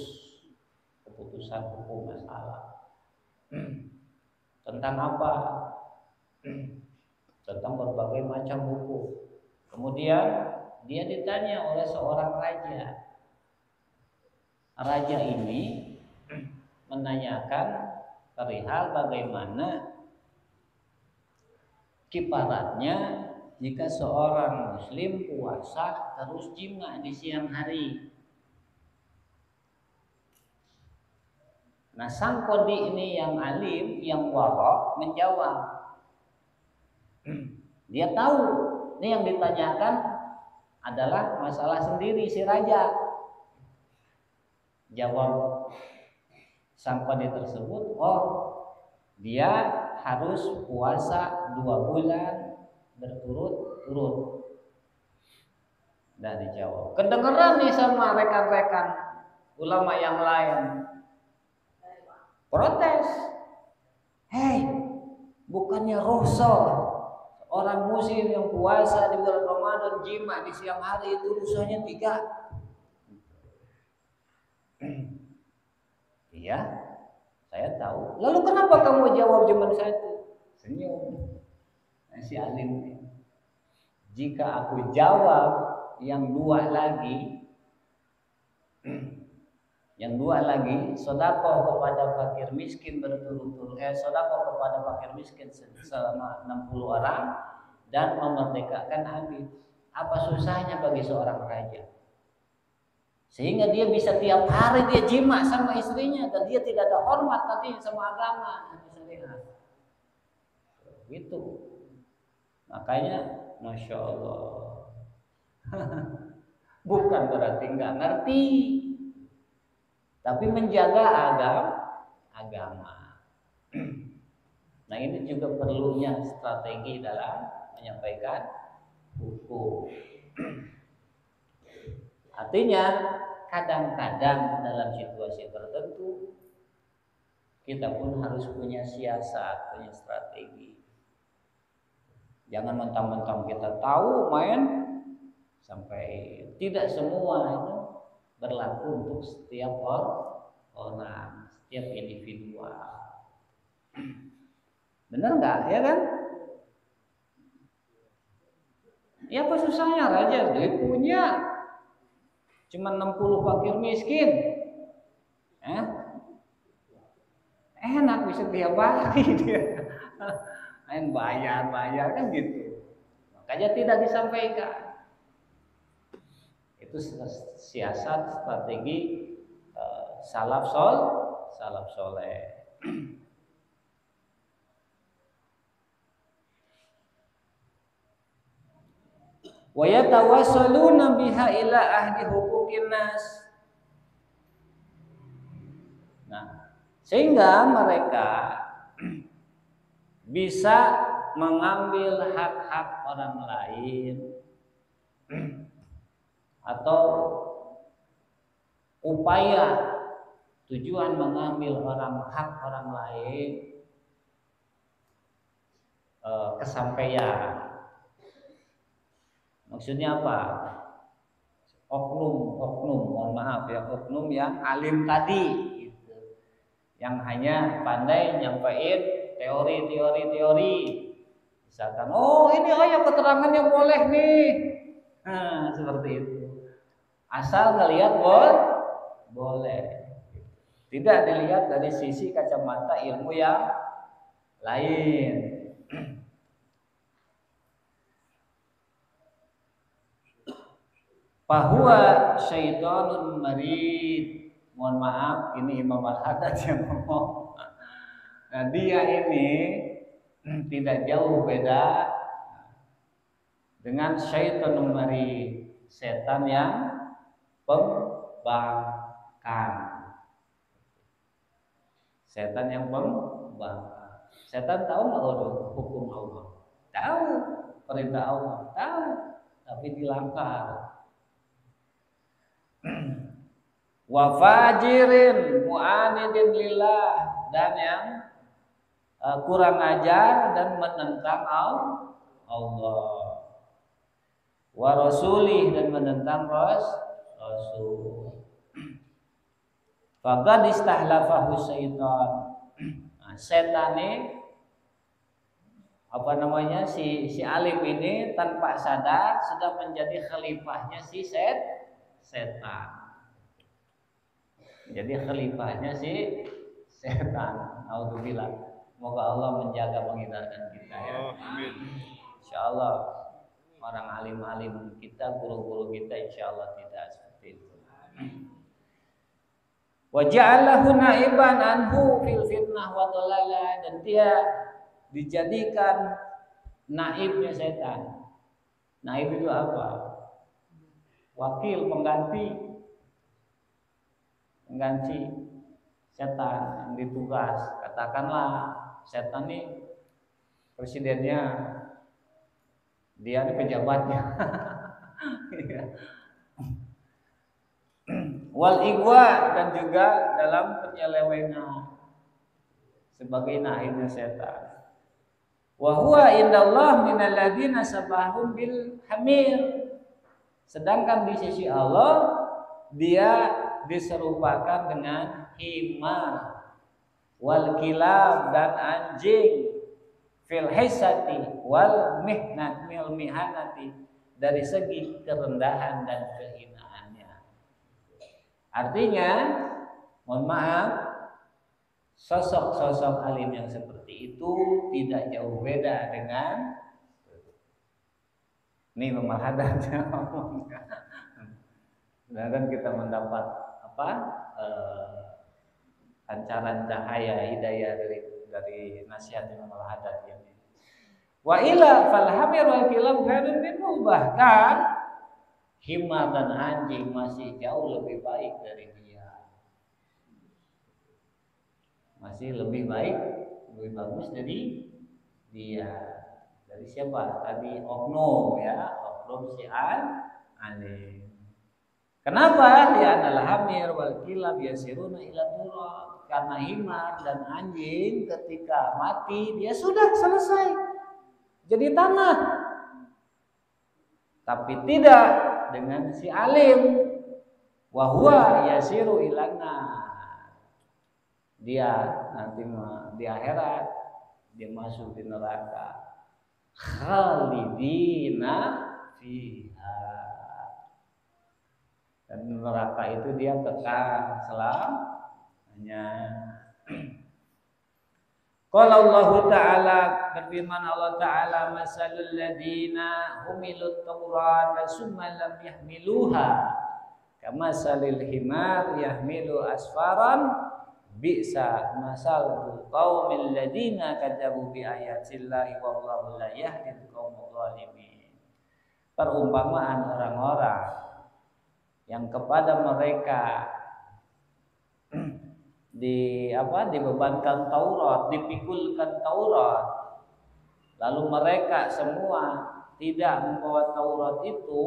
Speaker 4: keputusan hukum masalah. Tentang apa? Tentang berbagai macam hukum. Kemudian dia ditanya oleh seorang raja. Raja ini menanyakan perihal bagaimana kifaratnya jika seorang muslim puasa terus jima di siang hari. Nah, sang qadhi ini yang alim, yang wara menjawab. Dia tahu ini yang ditanyakan adalah masalah sendiri si raja. Jawab sang qadhi tersebut, oh dia harus puasa 2 bulan berturut-turut. Dan dijawab. Kedengeran nih sama rekan-rekan ulama yang lain. Protes. Hei, bukannya Rasul orang muslim yang puasa di bulan Ramadan jima di siang hari itu dosanya 3. Iya, saya tahu. Lalu kenapa kamu jawab cuma 1? Senyum. Si alim. Jika aku jawab yang 2 lagi, sedekah kepada fakir miskin berturut-turut, sedekah kepada fakir miskin selama 60 orang dan memerdekakan abid. Apa susahnya bagi seorang raja? Sehingga dia bisa tiap hari dia jima sama istrinya dan dia tidak ada hormat nanti sama agama dan syariat. Gitu. Makanya Masya Allah. Bukan berarti nggak ngerti, tapi menjaga agama. Nah, ini juga perlunya strategi dalam menyampaikan hukum. Artinya kadang-kadang dalam situasi tertentu kita pun harus punya siasat, punya strategi. Jangan mentang-mentang kita tahu main sampai tidak semua itu berlaku untuk setiap orang, setiap individual. Benar nggak? Ya kan? Ya apa susahnya raja? Dia punya cuma 60 fakir miskin. Enak bisa tiap hari dia. Main bayar kan gitu. Makanya tidak disampaikan. Itu siasat strategi salaf soleh. Wa yatawassaluna biha ila ahli huquqin nas. Nah, sehingga mereka bisa mengambil hak-hak orang lain atau upaya tujuan mengambil hak orang lain kesampaian. Maksudnya apa? Oknum, mohon maaf ya, oknum yang alim tadi gitu. Yang hanya pandai nyampaikan teori. Misalkan, oh ini ayat keterangannya boleh nih. Nah, seperti itu. Asal ngelihat boleh. Tidak dilihat dari sisi kacamata ilmu yang lain. Bahwa syaitanun marid. Mohon maaf, ini Imam Al-Haddad yang ngomong. Nah, dia ini tidak jauh beda dengan syaitanun marid, setan yang pembangkang. Setan yang pembangkang. Setan tahu nggak hukum Allah? Tahu, perintah Allah tahu, tapi dilanggar. Wa fajirin mu'anidin lillah, dan yang kurang ajar dan menentang Allah, wa rasulih, dan menentang Rasul. Faqad istahlafahu syaitan. Nah, setan ini apa namanya si alim ini tanpa sadar sudah menjadi khalifahnya si setan. Jadi khalifahnya si setan. Alhamdulillah. Semoga Allah menjaga menghindarkan kita ya.
Speaker 3: Amin.
Speaker 4: Insyaallah orang alim-alim kita, guru-guru kita insyaallah tidak seperti itu. Wa ja'alahu na'iban anhu fil fitnah wa dalalah, dan dia dijadikan naibnya setan. Naib itu apa? Wakil, pengganti setan yang ditugas. Katakanlah setan nih presidennya, dia nih pejabatnya. Wal igwa, dan juga dalam penyelewengan sebagai naibnya setan. Wa huwa indallah minal ladzina sabahum bil hamir. Sedangkan di sisi Allah dia diserupakan dengan himar wal kilab dan anjing fil hisati wal mihanati, dari segi kerendahan dan kehinaannya. Artinya, mohon maaf, sosok-sosok alim yang seperti itu tidak jauh beda dengan ini pemahamannya. Dan kita mendapat pancaran cahaya hidayah dari nasihat Imam Al-Haddad ini. Wa ila fal hamir wal kilab khairun minhu, bahkan himar dan anjing masih jauh lebih baik dari dia. Masih lebih baik, lebih bagus dari dia. Dari siapa? Tadi oknum ya, oknum si alim. Kenapa? Dia adalah hamir wal kilab yasiruna ila turab. Karena himar dan anjing ketika mati dia sudah selesai jadi tanah. Tapi tidak dengan si alim. Wa huwa yasiru ilana. Dia nanti di akhirat dia masuk di neraka. Khalidina fiha. Dan neraka itu dia kekal selamanya. Qala Allah Ta'ala, berfirman Allah Ta'ala, masalul ladina humilut tawrata summa lam yahmiluha kamasalil himar yahmilu asfaran bi'sa masalul qaumil ladina kadzabu bi ayatillahi wallahu la yahdil qaumaz zalimin. Perumpamaan orang-orang yang kepada mereka dibebankan Taurat, dipikulkan Taurat, lalu mereka semua tidak membawa Taurat itu,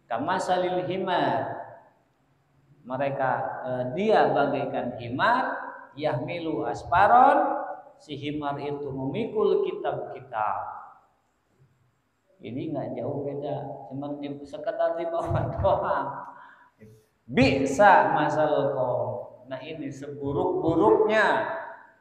Speaker 4: kamasalil himar, mereka dia bagaikan himar, yahmilu asparon, si himar itu memikul kitab-kitab. Ini nggak jauh beda, cuman sekedar di bawah doang. Bisa masal kaum. Nah ini seburuk-buruknya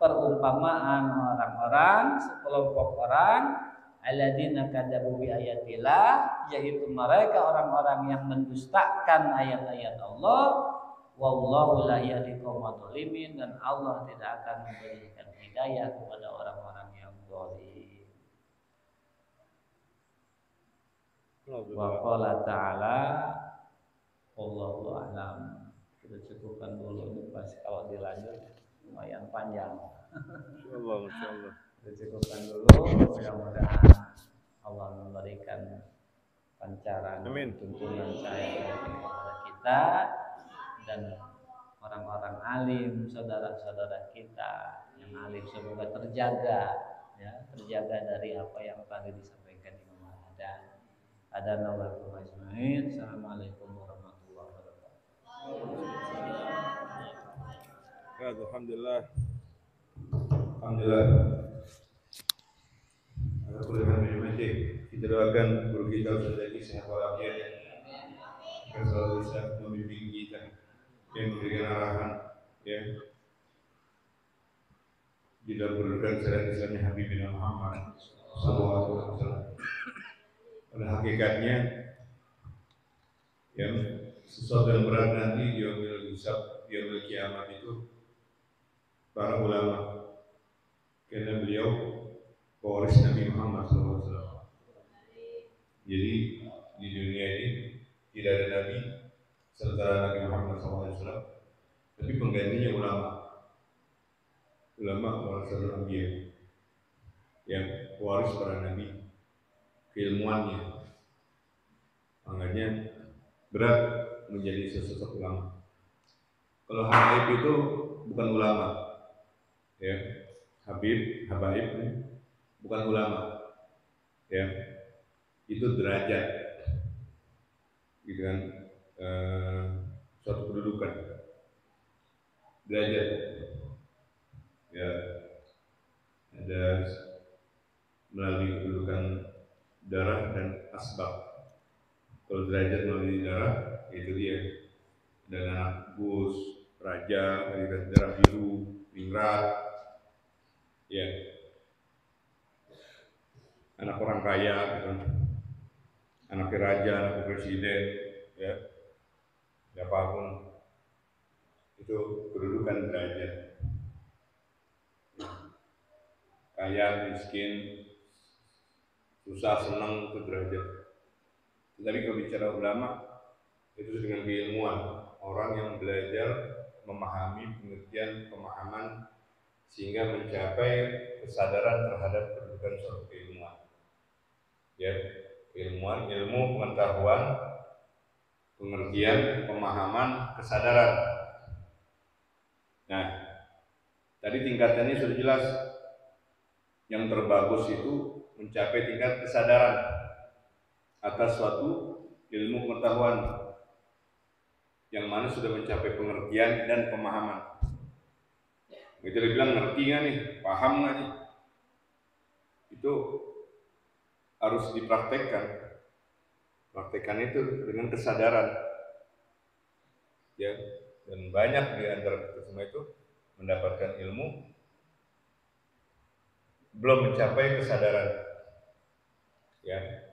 Speaker 4: perumpamaan orang-orang, sekelompok orang alladzina kadzabu bi ayatillah, yaitu mereka orang-orang yang mendustakan ayat-ayat Allah. Wallahu la yahdi qaumaz zalimin, dan Allah tidak akan memberikan hidayah kepada orang-orang yang zalim. Wa qala ta'ala wallahu a'lam. Kita cukupkan dulu ini, pas kalau dilanjut lumayan panjang.
Speaker 3: Insyaallah.
Speaker 4: Kita cukupkan dulu, mudah-mudahan Allah memberikan pancaran tuntunan cahaya kepada kita dan orang-orang alim, saudara-saudara kita yang alim semoga terjaga dari apa yang tadi disampaikan Imam Al-Haddad. Adana wa ajmain. Assalamualaikum warahmatullahi wabarakatuh.
Speaker 3: Alhamdulillah. Alhamdulillah. Kita doakan guru kita Ustaz Zaki sehat walafiat, agar selalu bisa membimbing kita dan memberikan arahan ya dalam kedudukan syariat Islamnya Habib bin Muhammad sallallahu alaihi wasallam. Pada hakikatnya yang sesuatu yang berat nanti di yaumil hisab, di yaumil kiamat itu para ulama, karena beliau pewaris Nabi Muhammad SAW. Jadi di dunia ini tidak ada nabi setelah Nabi Muhammad SAW, tapi penggantinya ulama. Ulama warasatul anbiya, yang pewaris para nabi, keilmuannya. Makanya berat menjadi sosok ulama. Kalau Habib itu bukan ulama, ya. Habib, habaib bukan ulama, ya. Itu derajat, gitu kan, suatu kedudukan, derajat, ya. Ada melalui kedudukan darah dan asbab. Kalau derajat melalui darah, itu dia. Dan anak Gus, raja, dari darah biru, ningrat, ya. Anak orang kaya, gitu. Anak raja, anak presiden, ya. Siapapun itu kedudukan derajat. Kaya, miskin, susah, senang, itu derajat. Tetapi kalau bicara ulama, itu dengan keilmuan, orang yang belajar memahami pengertian pemahaman sehingga mencapai kesadaran terhadap kedudukan suatu keilmuan. Ya, keilmuan, ilmu, pengetahuan, pengertian, pemahaman, kesadaran. Nah, tadi tingkatannya sudah jelas. Yang terbagus itu mencapai tingkat kesadaran atas suatu ilmu pengetahuan yang mana sudah mencapai pengertian dan pemahaman. Itu dibilang ngerti nggak nih, paham nggak nih? Itu harus dipraktekkan. Praktekkan itu dengan kesadaran, ya. Dan banyak di antara kita semua itu mendapatkan ilmu belum mencapai kesadaran, ya.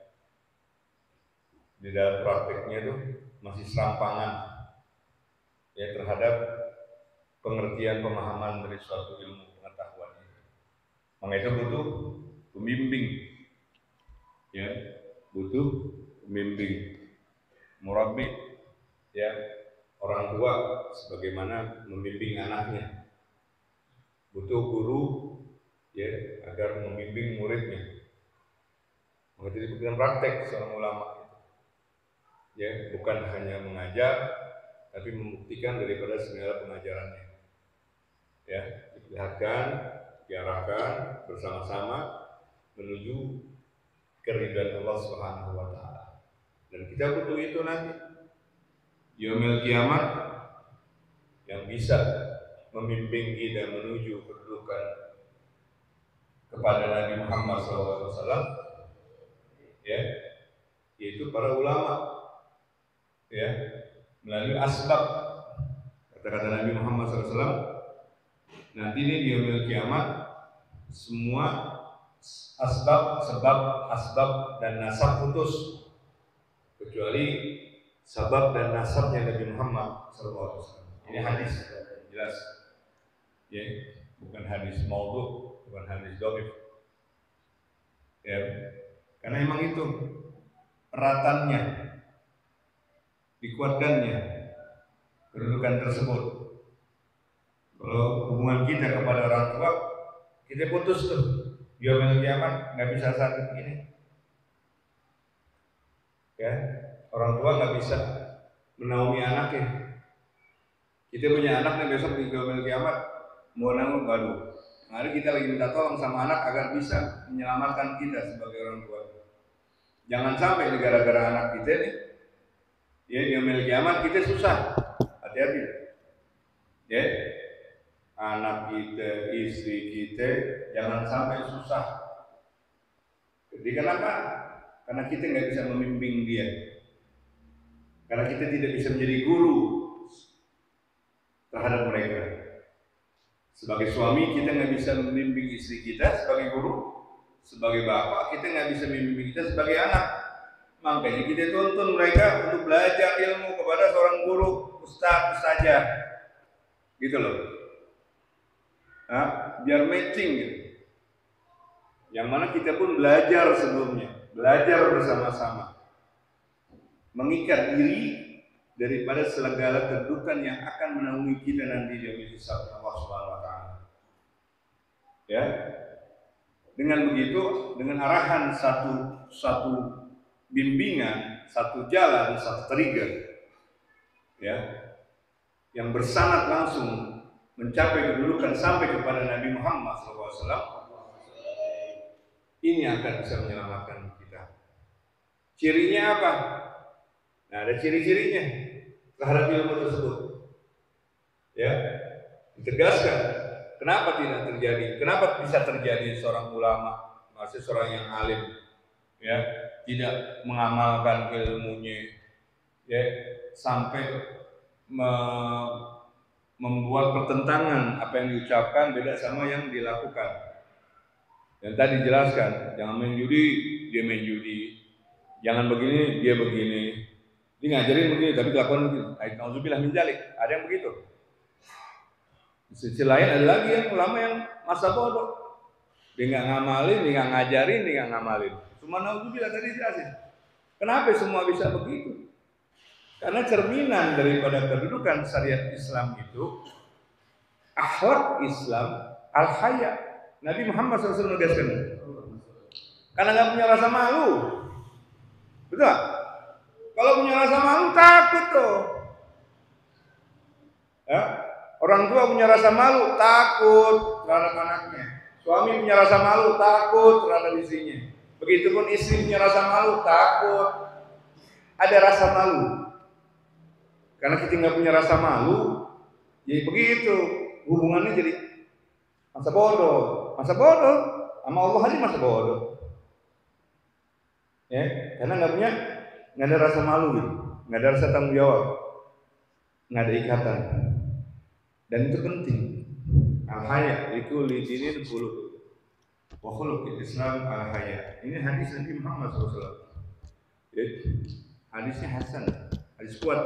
Speaker 3: Di dalam prakteknya itu masih serampangan, ya, terhadap pengertian pemahaman dari suatu ilmu pengetahuan ini. Maka itu butuh pembimbing, ya, butuh pembimbing, murabbi, ya, orang tua sebagaimana membimbing anaknya, butuh guru, ya, agar membimbing muridnya. Maka itu bukan praktek seorang ulama, ya, bukan hanya mengajar, tapi membuktikan daripada segala pengajarannya, ya, diperlihatkan, diarahkan bersama-sama menuju keridhaan Allah Subhanahu wa taala. Dan kita butuh itu nanti yaumil kiamat yang bisa membimbing kita menuju kedudukan kepada Nabi Muhammad SAW, ya, yaitu para ulama, ya, melalui asbab. Kata-kata Nabi Muhammad SAW, nanti ini di yaumil kiamat semua asbab, sebab, asbab dan nasab putus, kecuali sabab dan nasabnya Nabi Muhammad SAW. Ini hadis jelas, ya, bukan hadis maudhu, bukan hadis dhaif, ya, karena emang itu eratannya, dikuatkannya kedudukan tersebut. Kalau hubungan kita kepada orang tua, kita putus tuh, yaumil kiamat nggak bisa saat ini, ya. Orang tua nggak bisa menaungi anaknya. Kita punya anak nih, besok di yaumil kiamat mau nanggung, baru hari kita lagi minta tolong sama anak agar bisa menyelamatkan kita sebagai orang tua. Jangan sampai gara-gara anak kita nih, ya, di yaumil kiamat kita susah. Hati-hati, ya, anak kita, istri kita jangan sampai susah. Jadi kenapa? Karena kita nggak bisa membimbing dia, karena kita tidak bisa menjadi guru terhadap mereka. Sebagai suami kita nggak bisa membimbing istri kita sebagai guru, sebagai bapak kita nggak bisa membimbing kita sebagai anak. Makanya kita tuntun mereka untuk belajar ilmu kepada seorang guru, ustazah, gitu loh. Nah, biar matching gitu. Yang mana kita pun belajar sebelumnya, belajar bersama-sama, mengikat diri daripada segala kedudukan yang akan menaungi kita nanti di yaumil hisab Allah Subhanahu wa taala. Ya. Dengan begitu, dengan arahan satu bimbingan, satu jalan, satu trigger, ya, yang bersanad langsung mencapai kedudukan sampai kepada Nabi Muhammad SAW, ini akan bisa menyelamatkan kita. Cirinya apa? Nah, ada ciri-cirinya terhadap ilmu tersebut. Ya, ditegaskan. Kenapa tidak terjadi? Kenapa bisa terjadi seorang ulama, maksudnya seorang yang alim, ya, tidak mengamalkan ilmunya, ya, sampai membuat pertentangan apa yang diucapkan beda sama yang dilakukan. Dan tadi dijelaskan, jangan main judi, dia main judi, jangan begini, dia begini. Dia ngajarin begini, tapi kelakuan begini. Nauzubillah min dzalik. Ada yang begitu. Di sisi lain ada lagi yang ulama yang masa bodoh. Dia nggak ngamalin, dia nggak ngajarin, dia nggak ngamalin. Cuma nauzubillah tadi jelasin. Kenapa semua bisa begitu? Karena cerminan daripada kedudukan syariat Islam itu, akhlak Islam, al-haya. Nabi Muhammad SAW menegaskan. Karena nggak punya rasa malu, betul? Kalau punya rasa malu takut tuh. Ya? Orang tua punya rasa malu takut terhadap anaknya. Suami punya rasa malu takut terhadap istrinya. Begitupun istri punya rasa malu takut. Ada rasa malu. Karena kita nggak punya rasa malu, jadi begitu hubungannya jadi masa bodoh, sama Allah aja masa bodoh. Ya, karena nggak ada rasa malu gitu, nggak ada rasa tanggung jawab, nggak ada ikatan, dan itu penting. Al-haya itu lidinin khuluq, wa khuluqil Islam al-haya. Ini hadis Nabi Muhammad SAW. Ya, hadisnya hasan, hadis kuat.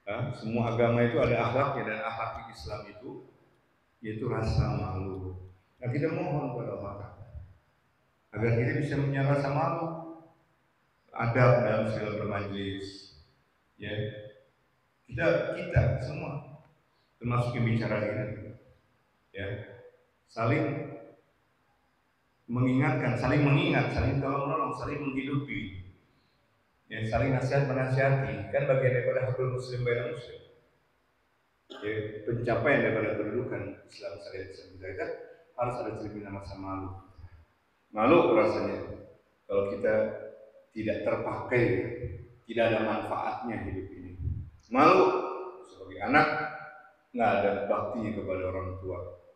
Speaker 3: Ya, semua agama itu ada akhlaknya, dan akhlak Islam itu yaitu rasa malu. Nah, kita mohon kepada Allah agar kita bisa punya rasa malu, adab dalam segala bermajlis. Ya, kita semua, termasuk yang bicara ini, ya, saling mengingatkan, saling mengingat, saling tolong menolong, saling menghidupi. Ya, saling nasihat menasihati, kan bagian daripada hakul muslim baina muslim. Ya, pencapaian daripada kedudukan Islam syariat kita harus ada cerminan rasa malu. Malu rasanya kalau kita tidak terpakai, tidak ada manfaatnya hidup ini. Malu sebagai anak nggak ada baktinya kepada orang tua.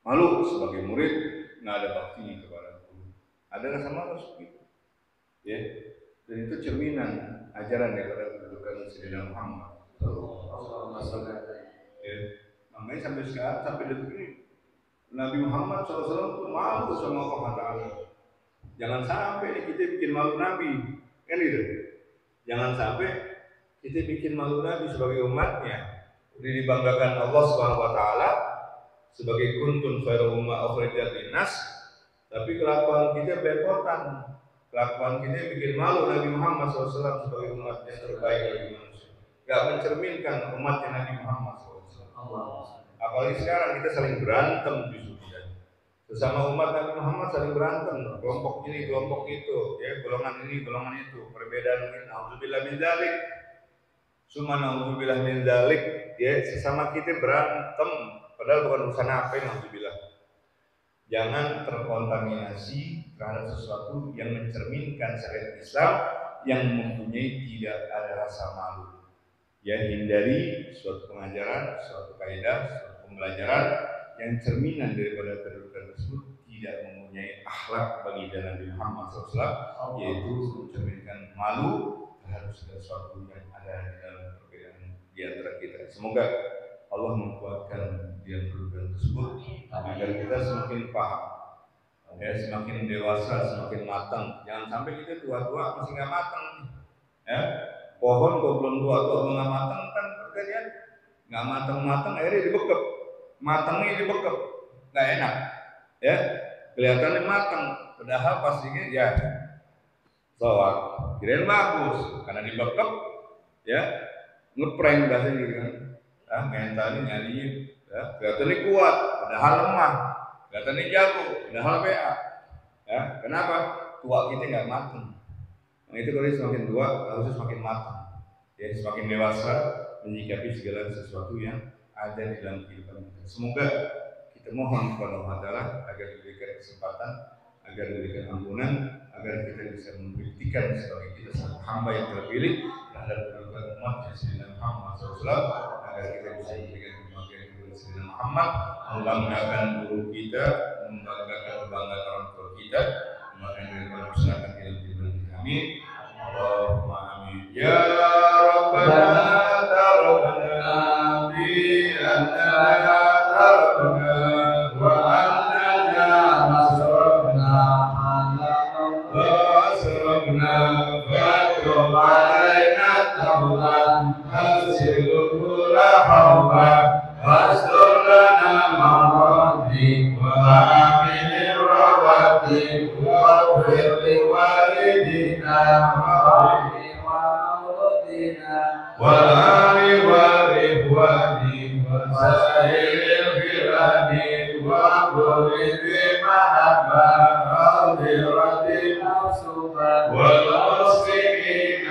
Speaker 3: Malu sebagai murid nggak ada baktinya kepada guru. Ada rasa malu seperti itu. Ya. Dan itu cerminan ajaran daripada kedudukan Sayyidina Muhammad. Ya, makanya sampai sekarang, sampai detik ini, Nabi Muhammad SAW itu malu sama Allah Ta'ala. Jangan sampai kita bikin malu Nabi, kan gitu. Jangan sampai kita bikin malu Nabi sebagai umatnya. Udah dibanggakan Allah Subhanahu Wa Ta'ala sebagai kuntun khairu ummah ukhrijat linnas, tapi kelakuan kita belepotan. Kelakuan kita bikin malu Nabi Muhammad SAW sebagai umat yang terbaik bagi manusia. Gak mencerminkan umatnya Nabi Muhammad SAW. Apalagi sekarang kita saling berantem justru. Sesama umat Nabi Muhammad saling berantem. Kelompok ini, kelompok itu, ya, golongan ini, golongan itu. Perbedaan ini. Nauzubillah min dzalik. Summa nauzubillah min dzalik. Ya, sesama kita berantem. Padahal bukan urusan apa yang nauzubillah. Jangan terkontaminasi terhadap sesuatu yang mencerminkan syariat Islam yang mempunyai tidak ada rasa malu. Ya, hindari suatu pengajaran, suatu kaidah, suatu pembelajaran yang cerminan daripada kedudukan tersebut tidak mempunyai akhlak bagi Nabi Muhammad SAW, yaitu mencerminkan malu terhadap segala sesuatu yang ada di dalam perbedaan di antara kita. Semoga Allah menguatkan kerugian tersebut agar kita semakin paham, ya, semakin dewasa, semakin matang. Jangan sampai kita tua-tua masih nggak matang, ya. Pohon kok belum tua-tua nggak matang kan kalian nggak matang-matang, akhirnya dibekep, matangnya dibekep, nggak enak, ya. Kelihatannya matang, padahal pastinya ya soal kirain bagus karena dibekep, ya, ngeprank bahasa gitu kan, mentalnya nyaliin, ya, kelihatannya kuat, padahal lemah, kelihatannya jago, padahal PA, ya. Kenapa? Tua kita nggak matang. Nah itu kalau semakin tua harusnya semakin matang, ya, semakin dewasa menyikapi segala sesuatu yang ada di dalam kehidupan kita. Semoga kita mohon kepada Allah Ta'ala agar diberikan kesempatan, agar diberikan ampunan, agar kita bisa membuktikan sebagai kita sebagai hamba yang terpilih terhadap kehidupan umat Sayyidina Muhammad SAW, agar kita bisa memberikan kebahagiaan kepada Sayyidina Muhammad, membanggakan guru kita, membanggakan kebanggaan orang tua kita, membanggakan masyarakat yang diberi. Amin. Allahumma amin. Ya Rabbana tarabna bi annana tarabna wa annana masrabna وأسرقنا فاتم علينا توبة تغسل كل حوبة واستر لنا مرضي وآمن الرواتب واغفر لوالدينا والآل والإخوان وسائر الخلان وكل ذي محبة حاضرة والمسلمين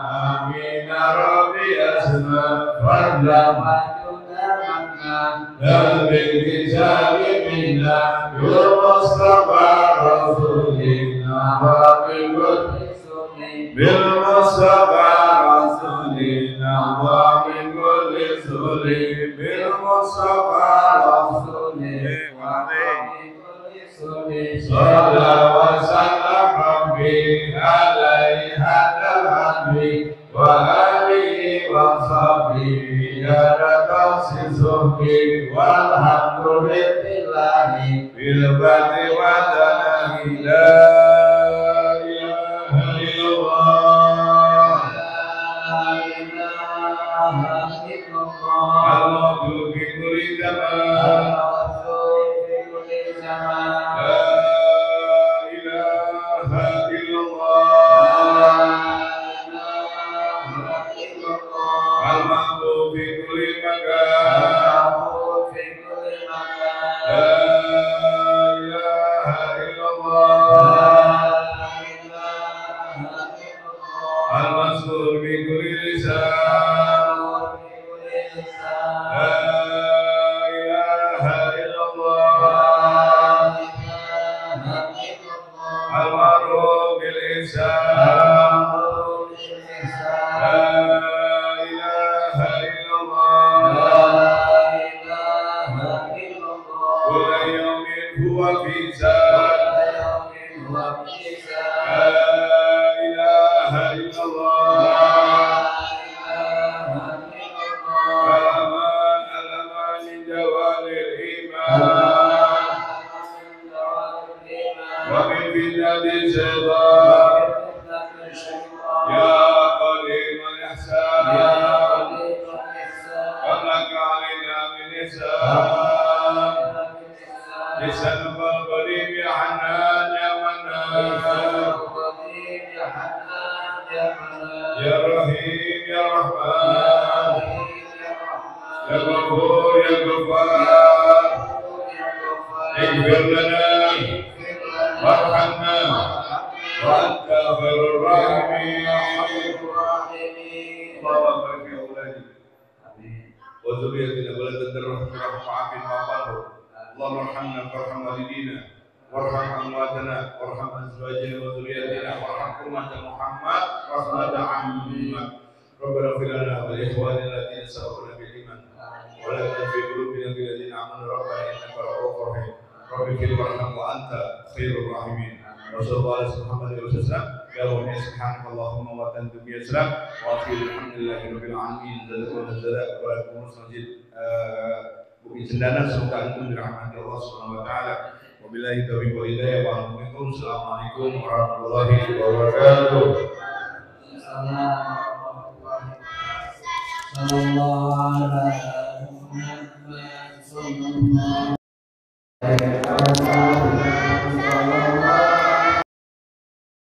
Speaker 3: آمين ربي أسمع فارحم بالكتاب منا بالمصطفى رسولنا بالمصطفى رسولنا ومن كل سوء بالمصطفى رسولنا صلى وسلم ربي عليه هذا النبي وآله وصحبه يا تخصيص والحمد لله بالبدء والثناء لا إله إلا الله الموجود في كل زمان Ubi cendana semoga antum dirahmati Allah Subhanahu wa taala. Wabillahi taufiq wal hidayah wa assalamualaikum warahmatullahi wabarakatuh.
Speaker 1: Sallallahu alaihi wasallam.